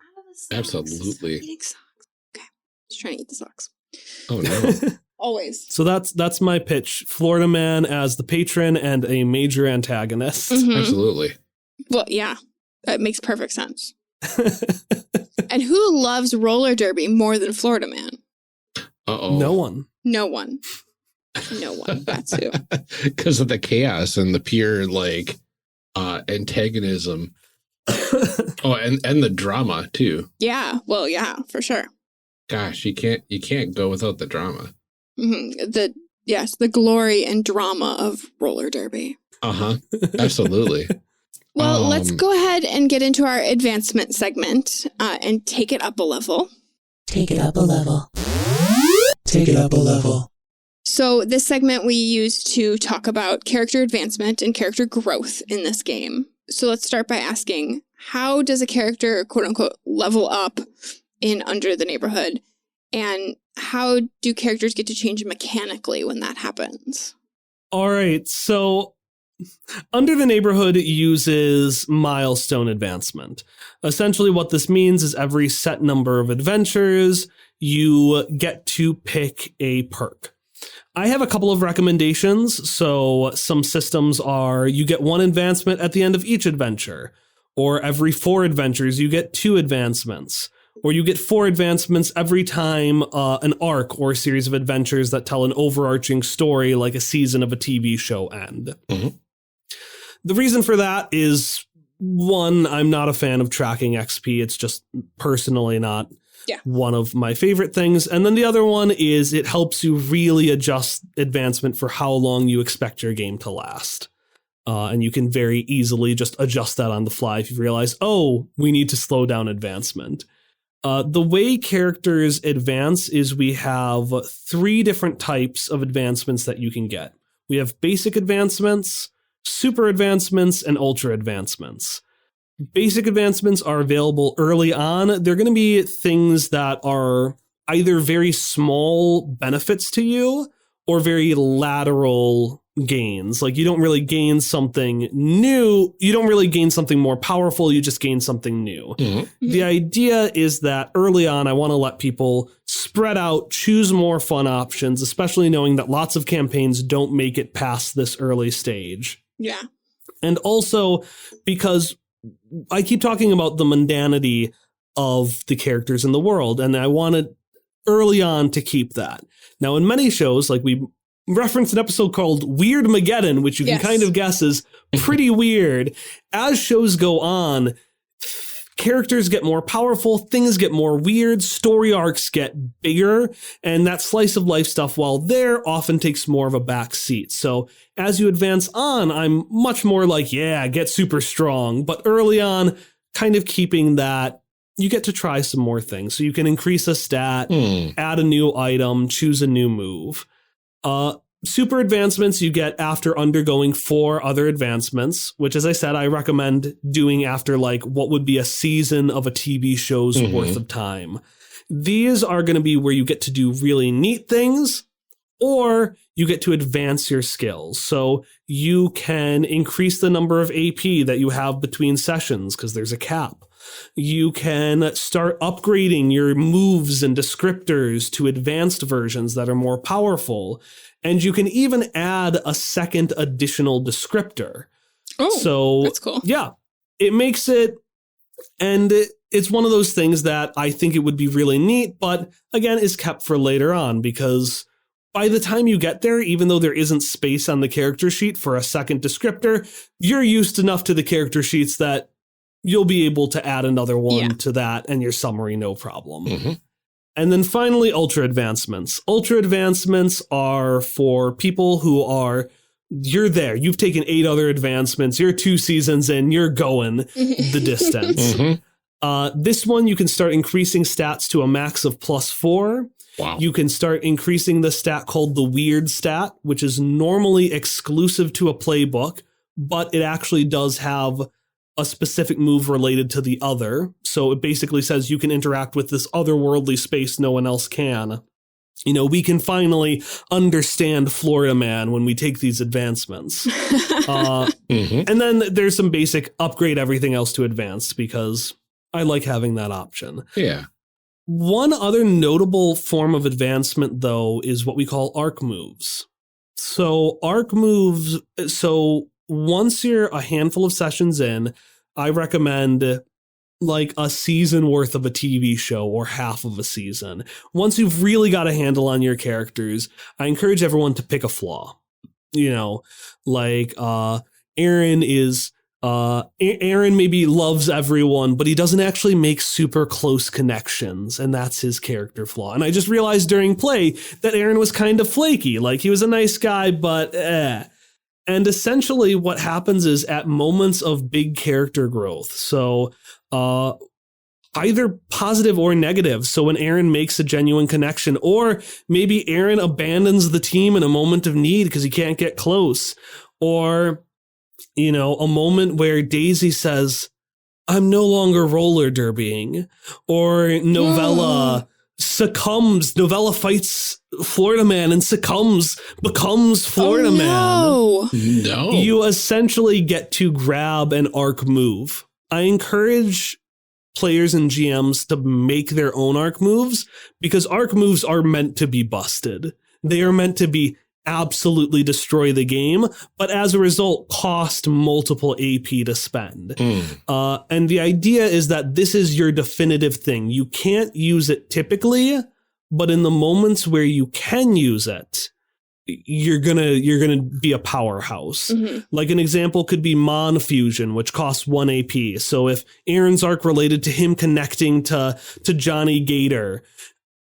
Absolutely. Eating socks. Okay. Just trying to eat the socks. Oh, no. Always. So that's my pitch. Florida Man as the patron and a major antagonist. Mm-hmm. Absolutely. Well, yeah. That makes perfect sense. And who loves roller derby more than Florida Man? Uh-oh. No one. No one. No one. That's who. Because of the chaos and the pure, like, antagonism. Oh, and the drama, too. Yeah. Well, yeah, for sure. Gosh, you can't go without the drama. Mm-hmm. The glory and drama of roller derby. Uh-huh. Absolutely. Well, let's go ahead and get into our advancement segment and take it up a level. Take it up a level. Take it up a level. So this segment we use to talk about character advancement and character growth in this game. So let's start by asking, how does a character, quote unquote, level up in Under the Neighborhood? And how do characters get to change mechanically when that happens? All right. So Under the Neighborhood uses milestone advancement. Essentially what this means is every set number of adventures, you get to pick a perk. I have a couple of recommendations. So some systems are you get 1 advancement at the end of each adventure, or every 4 adventures, you get 2 advancements, or you get 4 advancements every time an arc or a series of adventures that tell an overarching story like a season of a TV show end. Mm-hmm. The reason for that is, 1, I'm not a fan of tracking XP. It's just personally not one of my favorite things. And then the other one is it helps you really adjust advancement for how long you expect your game to last. And you can very easily just adjust that on the fly if you realize, oh, we need to slow down advancement. The way characters advance is we have 3 different types of advancements that you can get. We have basic advancements, super advancements, and ultra advancements. Basic advancements are available early on. They're going to be things that are either very small benefits to you or very lateral gains. Like you don't really gain something new. You don't really gain something more powerful. You just gain something new. Mm-hmm. The idea is that early on, I want to let people spread out, choose more fun options, especially knowing that lots of campaigns don't make it past this early stage. Yeah. And also because I keep talking about the mundanity of the characters in the world, and I wanted early on to keep that. Now, in many shows, like we referenced an episode called Weirdmageddon, which you can kind of guess is pretty weird. As shows go on, characters get more powerful, things get more weird, story arcs get bigger, and that slice of life stuff, while there, often takes more of a back seat. So as you advance on, I'm much more like, yeah, get super strong. But early on, kind of keeping that, you get to try some more things. So you can increase a stat, add a new item, choose a new move. Super advancements you get after undergoing 4 other advancements, which, as I said, I recommend doing after like what would be a season of a TV show's worth of time. These are going to be where you get to do really neat things, or you get to advance your skills. So you can increase the number of AP that you have between sessions because there's a cap. You can start upgrading your moves and descriptors to advanced versions that are more powerful. And you can even add a second additional descriptor. Oh, so that's cool. Yeah, it makes it, and it's one of those things that I think it would be really neat, but again, is kept for later on, because by the time you get there, even though there isn't space on the character sheet for a second descriptor, you're used enough to the character sheets that you'll be able to add another one to that and your summary, no problem. And then finally, ultra advancements. Ultra advancements are for people who are, you're there. You've taken 8 other advancements. You're 2 seasons in. You're going the distance. This one, you can start increasing stats to a max of +4. Wow. You can start increasing the stat called the weird stat, which is normally exclusive to a playbook, but it actually does have a specific move related to the other. So it basically says you can interact with this otherworldly space no one else can. You know, we can finally understand Florida Man when we take these advancements. And then there's some basic upgrade everything else to advanced, because I like having that option. Yeah. One other notable form of advancement, though, is what we call arc moves. So arc moves, once you're a handful of sessions in, I recommend like a season worth of a TV show or half of a season. Once you've really got a handle on your characters, I encourage everyone to pick a flaw. You know, like Aaron maybe loves everyone, but he doesn't actually make super close connections, and that's his character flaw. And I just realized during play that Aaron was kind of flaky. Like, he was a nice guy, but And essentially what happens is at moments of big character growth, so either positive or negative. So when Aaron makes a genuine connection, or maybe Aaron abandons the team in a moment of need because he can't get close, or, you know, a moment where Daisy says, "I'm no longer roller derbying," or Novella fights Florida Man and becomes Florida Man. No. You essentially get to grab an arc move. I encourage players and GMs to make their own arc moves, because arc moves are meant to be busted. They are meant to be absolutely destroy the game, but as a result, cost multiple AP to spend. And the idea is that this is your definitive thing. You can't use it typically, but in the moments where you can use it, you're gonna be a powerhouse. Like an example could be Mon Fusion, which costs 1 AP. So if Aaron's arc related to him connecting to Johnny Gator,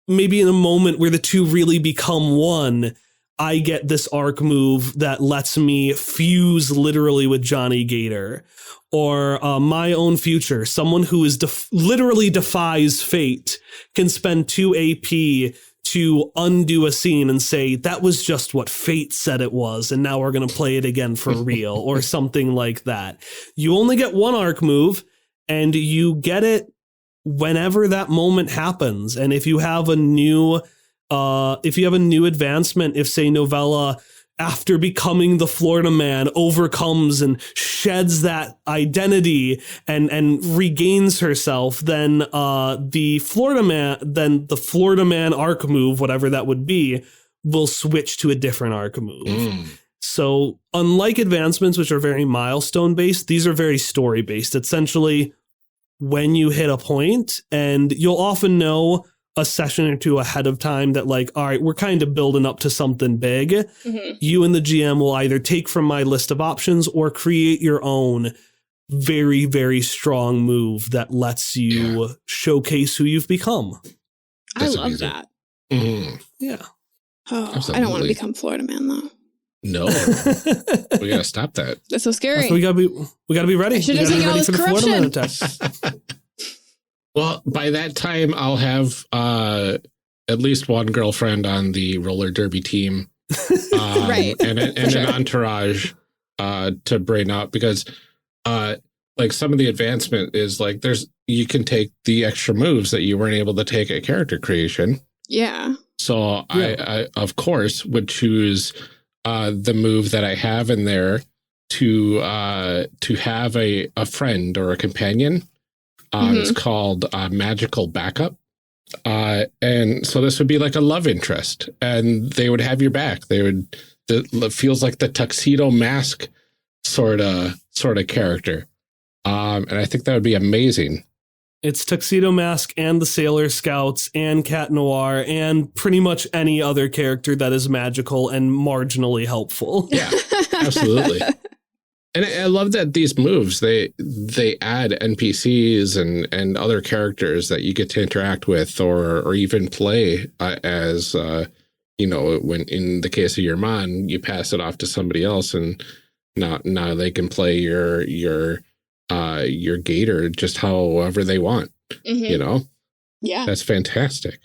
maybe in a moment where the two really become one, I get this arc move that lets me fuse literally with Johnny Gator. Or My Own Future, someone who is literally defies fate can spend 2 AP to undo a scene and say, that was just what fate said it was, and now we're going to play it again for real, or something like that. You only get 1 arc move, and you get it whenever that moment happens. And if you have a new advancement, if say Novella, after becoming the Florida Man, overcomes and sheds that identity and regains herself, then the Florida Man arc move, whatever that would be, will switch to a different arc move. So unlike advancements, which are very milestone based, these are very story based. Essentially, when you hit a point, and you'll often know a session or two ahead of time that, like, all right, we're kind of building up to something big. You and the GM will either take from my list of options or create your own very, very strong move that lets you showcase who you've become. That's I love that. Yeah. Oh, absolutely. I don't want to become Florida Man though. No, we gotta stop that. That's so scary. So we gotta be ready. I should have taken all this corruption. Well, by that time, I'll have at least one girlfriend on the roller derby team, right? And an entourage to bring up, because like some of the advancement is like you can take the extra moves that you weren't able to take at character creation. Yeah. So I of course would choose the move that I have in there to have a friend or a companion. It's called magical backup. And so this would be like a love interest, and they would have your back. It feels like the Tuxedo Mask sort of character. And I think that would be amazing. It's Tuxedo Mask and the Sailor Scouts and Cat Noir and pretty much any other character that is magical and marginally helpful. Yeah, absolutely. And I love that these moves, they add NPCs and other characters that you get to interact with or even play as, when in the case of your mon, you pass it off to somebody else, and now they can play your gator just however they want, Yeah. That's fantastic.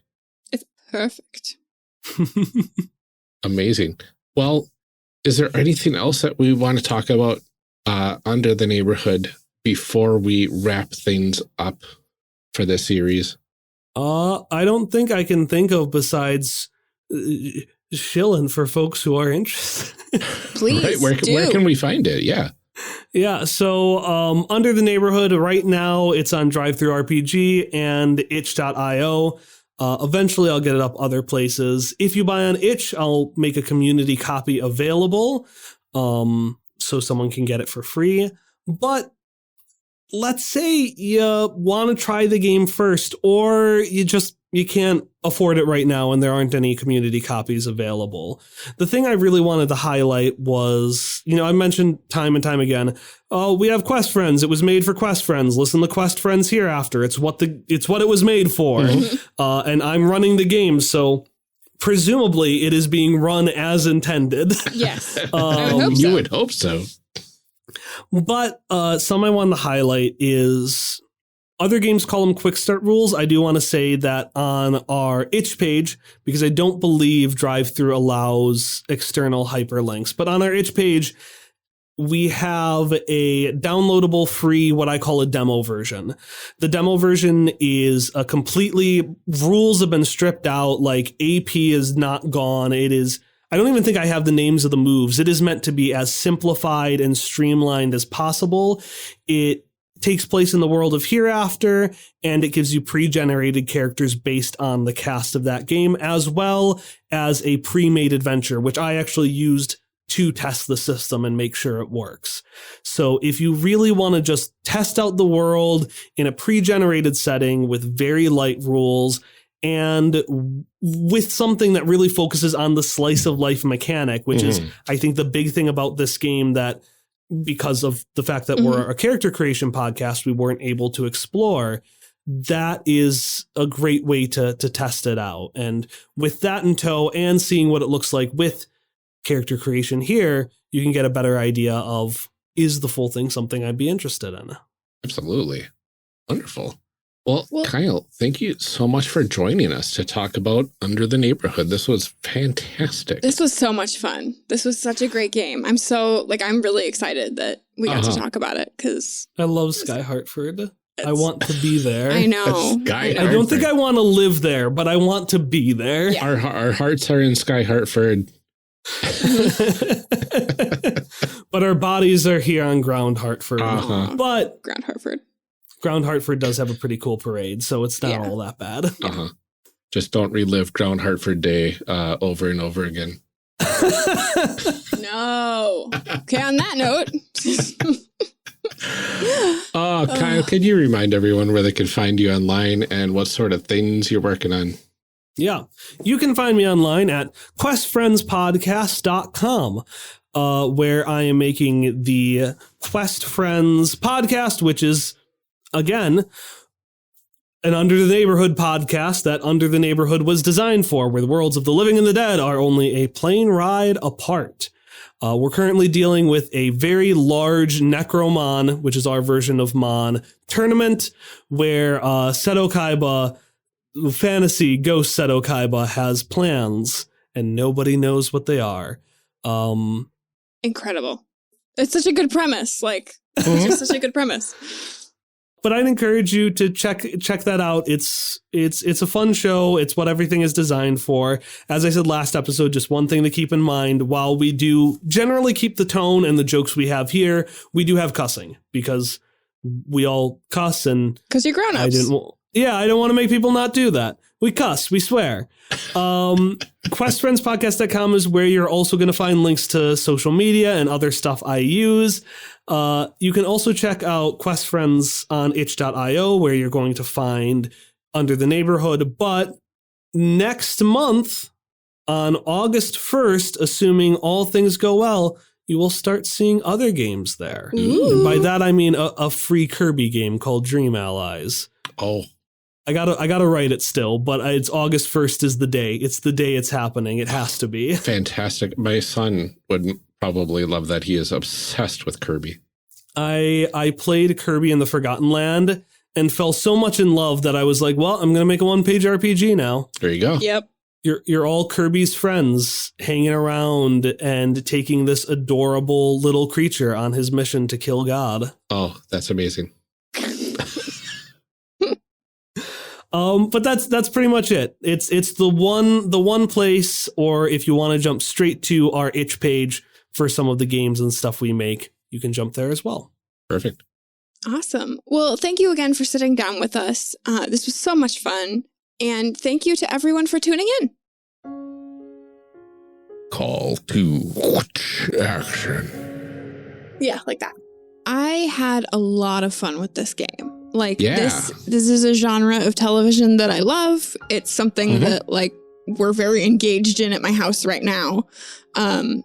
It's perfect. Amazing. Well, is there anything else that we want to talk about under the neighborhood before we wrap things up for this series? I don't think I can think of besides shilling for folks who are interested. Please, right? Where can we find it? Yeah. Yeah, so Under the Neighborhood right now, it's on DriveThruRPG and itch.io. Eventually, I'll get it up other places. If you buy on itch, I'll make a community copy available so someone can get it for free. But let's say you want to try the game first, or you can't afford it right now and there aren't any community copies available. The thing I really wanted to highlight was, I mentioned time and time again, we have Quest Friends. It was made for Quest Friends. Listen to Quest Friends hereafter. It's what it was made for. Mm-hmm. And I'm running the game, so presumably it is being run as intended. Yes. You would hope so. But some I wanted to highlight is other games call them quick start rules. I do want to say that on our itch page, because I don't believe DriveThru allows external hyperlinks, but on our itch page, we have a downloadable free, what I call a demo version. The demo version is a completely, rules have been stripped out, like AP is not gone. It is, I don't even think I have the names of the moves. It is meant to be as simplified and streamlined as possible. It takes place in the world of Hereafter, and it gives you pre-generated characters based on the cast of that game, as well as a pre-made adventure, which I actually used to test the system and make sure it works. So if you really want to just test out the world in a pre-generated setting with very light rules and with something that really focuses on the slice of life mechanic, which is, I think, the big thing about this game that, because of the fact that we're a character creation podcast, we weren't able to explore. That is a great way to test it out. And with that in tow and seeing what it looks like with character creation here, you can get a better idea of, is the full thing something I'd be interested in? Absolutely. Wonderful. Well, Kyle, thank you so much for joining us to talk about Under the Neighborhood. This was fantastic. This was so much fun. This was such a great game. I'm really excited that we got to talk about it, because I love Sky Hartford. I want to be there. I know. I don't think I want to live there, but I want to be there. Yeah. Our hearts are in Sky Hartford. But our bodies are here on Ground Hartford. But Ground Hartford does have a pretty cool parade, so it's not all that bad. Just don't relive Ground Hartford Day over and over again. No. Okay, on that note. Kyle, could you remind everyone where they can find you online and what sort of things you're working on? Yeah, you can find me online at questfriendspodcast.com. where I am making the Quest Friends podcast, which is, again, an Under the Neighborhood podcast that Under the Neighborhood was designed for, where the worlds of the living and the dead are only a plane ride apart. We're currently dealing with a very large Necromon, which is our version of Mon, tournament, where Seto Kaiba, fantasy ghost Seto Kaiba, has plans, and nobody knows what they are. Incredible. It's such a good premise. Like, it's just such a good premise. But I'd encourage you to check that out. It's a fun show. It's what everything is designed for. As I said last episode, just one thing to keep in mind: while we do generally keep the tone and the jokes we have here, we do have cussing because we all cuss, and because you're grown-ups. I don't want to make people not do that. We cuss, we swear. QuestFriendsPodcast.com is where you're also going to find links to social media and other stuff I use. You can also check out Quest Friends on itch.io, where you're going to find Under the Neighborhood. But next month, on August 1st, assuming all things go well, you will start seeing other games there. And by that, I mean a free Kirby game called Dream Allies. Oh. I gotta write it still, but it's August 1st is the day. It's the day it's happening. It has to be. Fantastic. My son would probably love that. He is obsessed with Kirby. I played Kirby in the Forgotten Land and fell so much in love that I was like, well, I'm going to make a one-page RPG now. There you go. Yep. You're all Kirby's friends hanging around and taking this adorable little creature on his mission to kill God. Oh, that's amazing. But that's pretty much it. It's the one place, or if you want to jump straight to our itch page for some of the games and stuff we make, you can jump there as well. Perfect. Awesome. Well, thank you again for sitting down with us. This was so much fun. And thank you to everyone for tuning in. Call to action. Yeah, like that. I had a lot of fun with this game. Like, yeah. This is a genre of television that I love. It's something that, like, we're very engaged in at my house right now.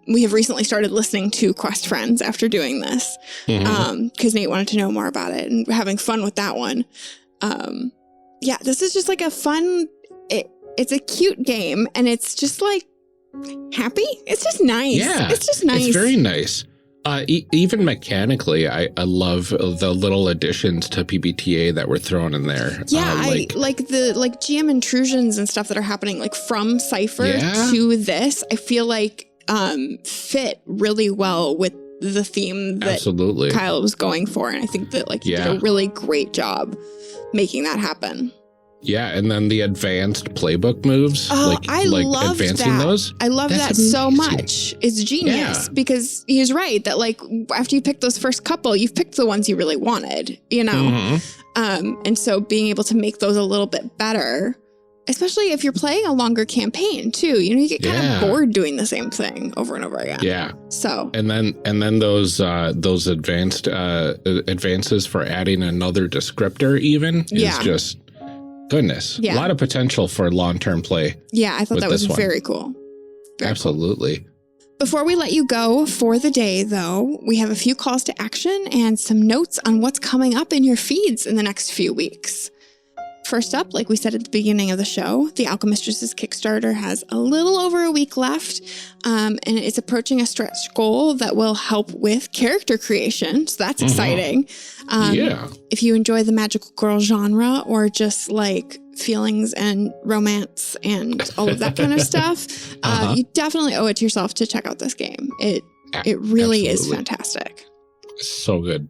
We have recently started listening to Quest Friends after doing this, because Nate wanted to know more about it and having fun with that one. Yeah, this is just like a fun, it's a cute game, and it's just like happy. It's just nice. Yeah, it's just nice. It's very nice. Even mechanically, I love the little additions to PBTA that were thrown in there. Yeah, I like the GM intrusions and stuff that are happening like from Cypher to this. I feel like fit really well with the theme that Kyle was going for, and I think that he did a really great job making that happen. Yeah, and then the advanced playbook moves, I love advancing that. those. I love that so much. It's genius because he's right that after you pick those first couple, you've picked the ones you really wanted, you know? And so being able to make those a little bit better, especially if you're playing a longer campaign too, you know, you get kind of bored doing the same thing over and over again. Yeah. So and then those advanced advances for adding another descriptor even is just goodness. Yeah. A lot of potential for long-term play. Yeah, I thought that was very cool. Absolutely. Cool. Before we let you go for the day, though, we have a few calls to action and some notes on what's coming up in your feeds in the next few weeks. First up, like we said at the beginning of the show, the Alchemistresses Kickstarter has a little over a week left, and it's approaching a stretch goal that will help with character creation, so that's exciting. If you enjoy the magical girl genre or just like feelings and romance and all of that kind of stuff, you definitely owe it to yourself to check out this game. It really is fantastic. So good.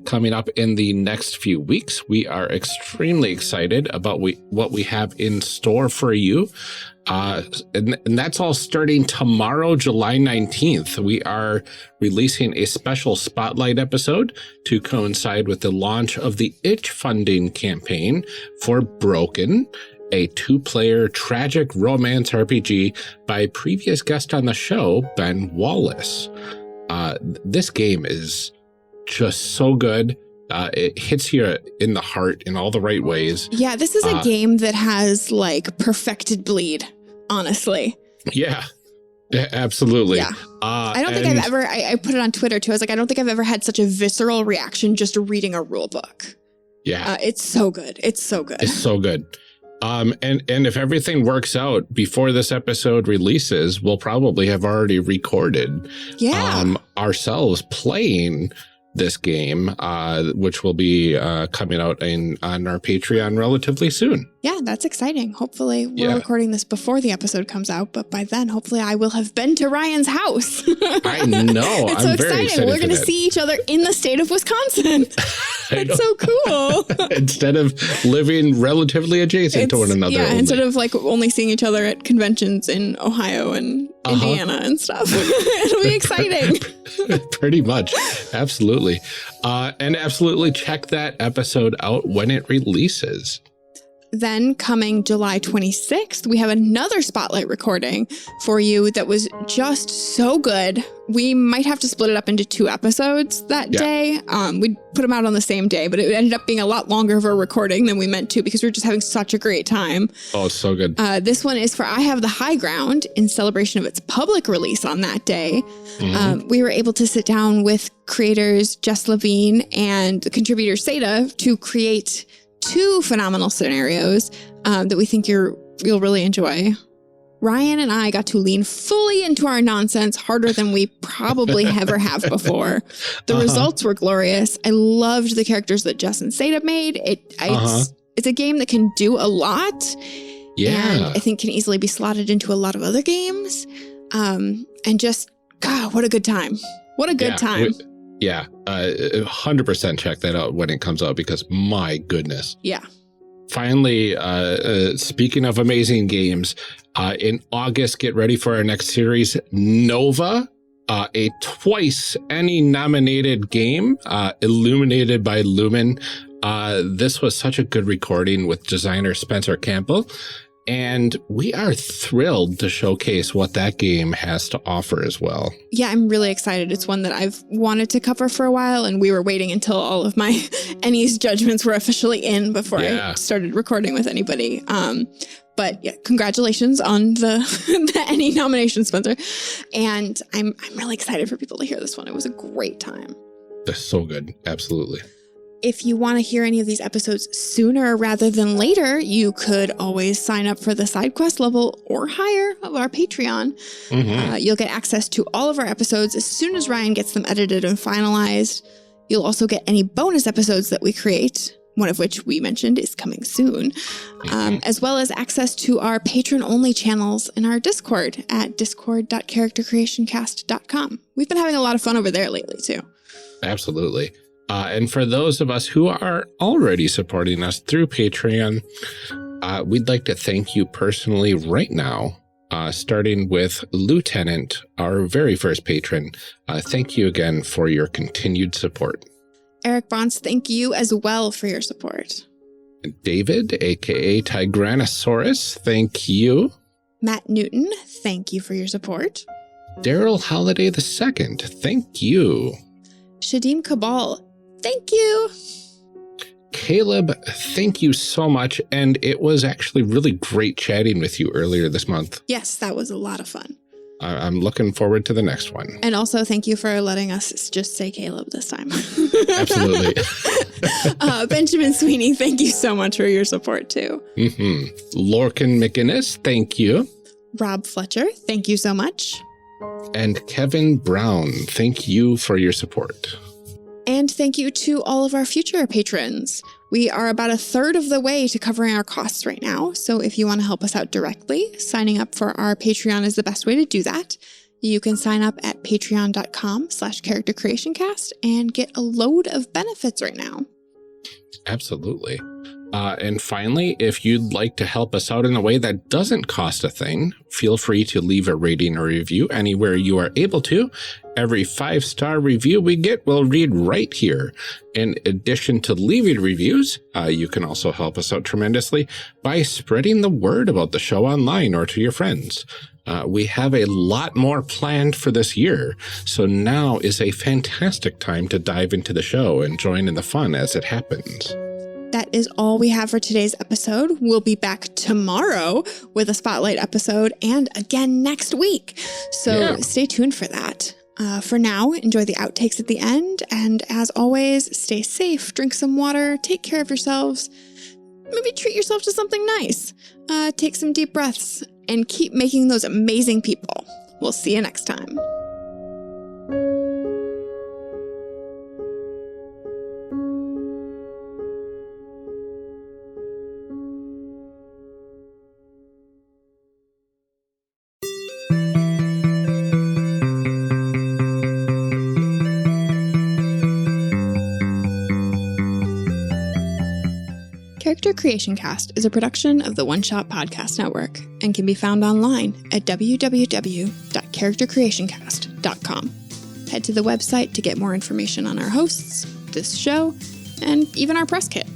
Coming up in the next few weeks, we are extremely excited about what we have in store for you. And that's all starting tomorrow, July 19th. We are releasing a special spotlight episode to coincide with the launch of the Itch funding campaign for Broken, a 2-player tragic romance RPG by previous guest on the show, Ben Wallace. This game is just so good. It hits you in the heart in all the right ways. Yeah, this is a game that has perfected bleed, honestly. Yeah. Yeah, absolutely. Yeah. I don't think I've ever, I put it on Twitter too. I was like, I don't think I've ever had such a visceral reaction just reading a rule book. Yeah. It's so good. It's so good. It's so good. And if everything works out before this episode releases, we'll probably have already recorded ourselves playing this game, which will be coming out on our Patreon relatively soon. Yeah, that's exciting. Hopefully we're recording this before the episode comes out, but by then, hopefully I will have been to Ryan's house. I know. It's so very exciting. We're going to see each other in the state of Wisconsin. That's so cool. Instead of living relatively adjacent to one another. Yeah, instead of like only seeing each other at conventions in Ohio and Indiana and stuff. It'll be exciting. Pretty much. Absolutely. And absolutely check that episode out when it releases. Then coming July 26th, we have another spotlight recording for you that was just so good. We might have to split it up into 2 episodes that day. We put them out on the same day, but it ended up being a lot longer of a recording than we meant to because we were just having such a great time. Oh, it's so good. This one is for I Have the High Ground in celebration of its public release on that day. We were able to sit down with creators Jess Levine and the contributor Seda to create 2 phenomenal scenarios that we think you'll really enjoy. Ryan and I got to lean fully into our nonsense harder than we probably ever have before. The results were glorious. I loved the characters that Jess and Seda made. It's a game that can do a lot. Yeah. And I think can easily be slotted into a lot of other games. And just, God, what a good time. What a good time. 100% check that out when it comes out because my goodness. Yeah. Finally, speaking of amazing games, in August, get ready for our next series, Nova, a twice Emmy nominated game, illuminated by Lumen. This was such a good recording with designer Spencer Campbell. And we are thrilled to showcase what that game has to offer as well. Yeah, I'm really excited. It's one that I've wanted to cover for a while, and we were waiting until all of my Ennie's judgments were officially in before I started recording with anybody. But yeah, congratulations on the Ennie nomination, Spencer. And I'm really excited for people to hear this one. It was a great time. That's so good. Absolutely. If you want to hear any of these episodes sooner rather than later, you could always sign up for the side quest level or higher of our Patreon. You'll get access to all of our episodes as soon as Ryan gets them edited and finalized. You'll also get any bonus episodes that we create, one of which we mentioned is coming soon, as well as access to our patron-only channels in our Discord at discord.charactercreationcast.com. We've been having a lot of fun over there lately, too. Absolutely. And for those of us who are already supporting us through Patreon, we'd like to thank you personally right now, starting with Lieutenant, our very first patron. Thank you again for your continued support. Eric Bronze, thank you as well for your support. David, a.k.a. Tigranosaurus, thank you. Matt Newton, thank you for your support. Daryl Holiday II, thank you. Shadim Cabal, thank you. Caleb, thank you so much. And it was actually really great chatting with you earlier this month. Yes, that was a lot of fun. I'm looking forward to the next one. And also thank you for letting us just say Caleb this time. Absolutely. Benjamin Sweeney, thank you so much for your support too. Lorcan McInnes, thank you. Rob Fletcher, thank you so much. And Kevin Brown, thank you for your support. And thank you to all of our future patrons. We are about a third of the way to covering our costs right now. So if you want to help us out directly, signing up for our Patreon is the best way to do that. You can sign up at patreon.com/charactercreationcast and get a load of benefits right now. Absolutely. And finally, if you'd like to help us out in a way that doesn't cost a thing, feel free to leave a rating or review anywhere you are able to. Every 5-star review we get, we'll read right here. In addition to leaving reviews, you can also help us out tremendously by spreading the word about the show online or to your friends. We have a lot more planned for this year, so now is a fantastic time to dive into the show and join in the fun as it happens. that is all we have for today's episode. We'll be back tomorrow with a spotlight episode and again next week. So stay tuned for that. For now, enjoy the outtakes at the end. And as always, stay safe, drink some water, take care of yourselves. Maybe treat yourself to something nice. Take some deep breaths and keep making those amazing people. We'll see you next time. Character Creation Cast is a production of the One Shot Podcast Network and can be found online at www.charactercreationcast.com. Head to the website to get more information on our hosts, this show, and even our press kit.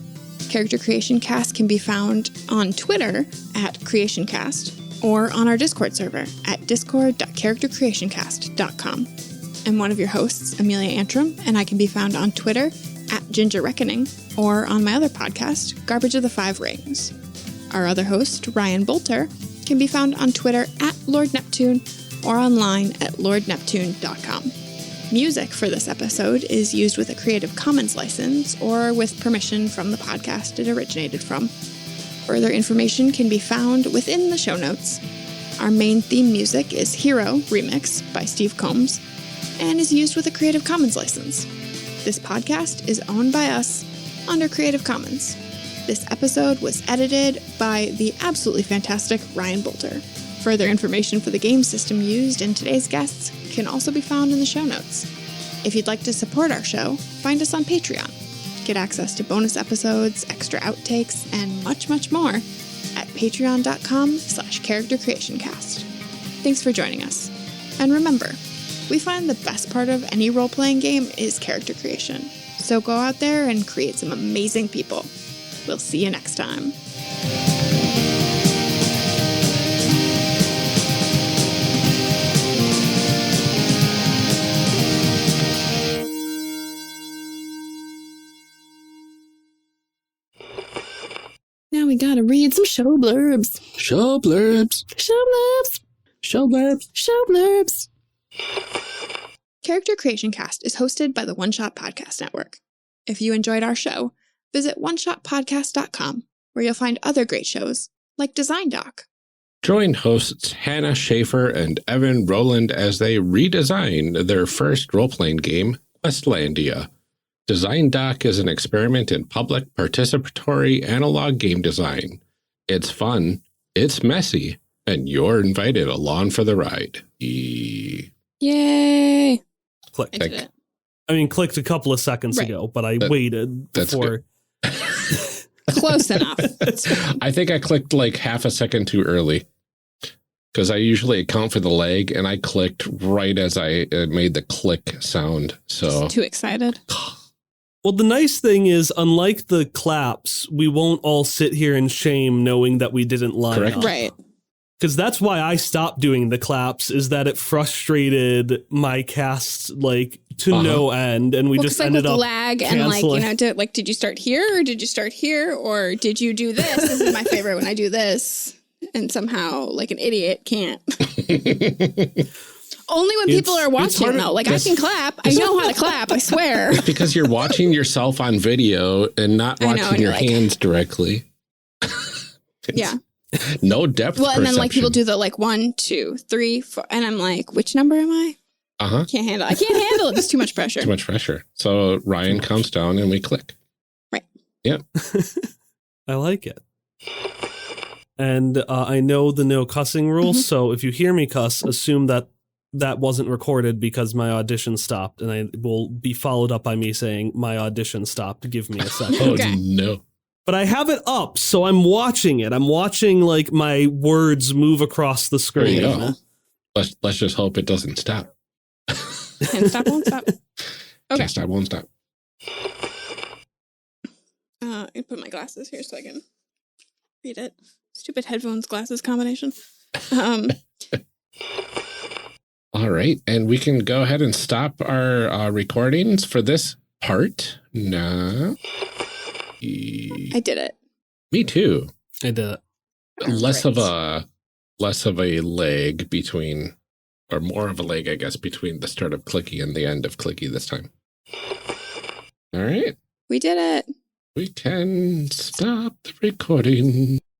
Character Creation Cast can be found on Twitter at CreationCast or on our Discord server at discord.charactercreationcast.com. I'm one of your hosts, Amelia Antrim, and I can be found on Twitter at Ginger Reckoning, or on my other podcast, Garbage of the Five Rings. Our other host, Ryan Bolter, can be found on Twitter at Lord Neptune or online at lordneptune.com. Music for this episode is used with a Creative Commons license or with permission from the podcast it originated from. Further information can be found within the show notes. Our main theme music is Hero Remix by Steve Combs and is used with a Creative Commons license. This podcast is owned by us under Creative Commons. This episode was edited by the absolutely fantastic Ryan Bolter. Further information for the game system used in today's guests can also be found in the show notes. If you'd like to support our show, find us on Patreon. Get access to bonus episodes, extra outtakes, and much, much more at patreon.com/charactercreationcast. Thanks for joining us. And remember, we find the best part of any role-playing game is character creation. So go out there and create some amazing people. We'll see you next time. Now we gotta read some show blurbs. Show blurbs. Show blurbs. Show blurbs. Show blurbs. Character Creation Cast is hosted by the One Shot Podcast Network. If you enjoyed our show, visit oneshotpodcast.com, where you'll find other great shows like Design Doc. Join hosts Hannah Schaefer and Evan Rowland as they redesign their first role-playing game, Questlandia. Design Doc is an experiment in public participatory analog game design. It's fun, it's messy, and you're invited along for the ride. Yay! Click. I did it. I mean, clicked a couple of seconds ago, but I waited before. Close enough. I think I clicked like half a second too early because I usually account for the lag, and I clicked right as I made the click sound. So Just too excited. Well, the nice thing is, unlike the claps, we won't all sit here in shame knowing that we didn't line up. Right. Because that's why I stopped doing the claps, is that it frustrated my cast like to no end, and we just ended up lag canceling. and did you start here or did you start here or did you do this? This is my favorite when I do this, and somehow like an idiot can't. Only when people are watching though. Like I can clap. I know how to clap. I swear. It's because you're watching yourself on video and not watching your hands directly. Yeah. No depth Well, and perception. then like people do the like 1, 2, 3, 4, and I'm like, which number am I? Can't handle it. I can't handle it. It's too much pressure. Too much pressure. So Ryan comes down and we click. Right. Yep. I like it. And I know the no cussing rules, so if you hear me cuss, assume that that wasn't recorded because my audition stopped, and I will be followed up by me saying my audition stopped. Give me a second. Oh, Okay. no. But I have it up, so I'm watching it. I'm watching like my words move across the There you screen. go. Let's just hope it doesn't stop. Can't stop, won't stop. Okay. Can't stop, won't stop. I put my glasses here so I can read it. Stupid headphones glasses combination. All right, and we can go ahead and stop our recordings for this part now. I did it. Me too. I did it. Less of a lag between, or more of a lag, I guess, between the start of Clicky and the end of Clicky this time. All right. We did it. We can stop the recording.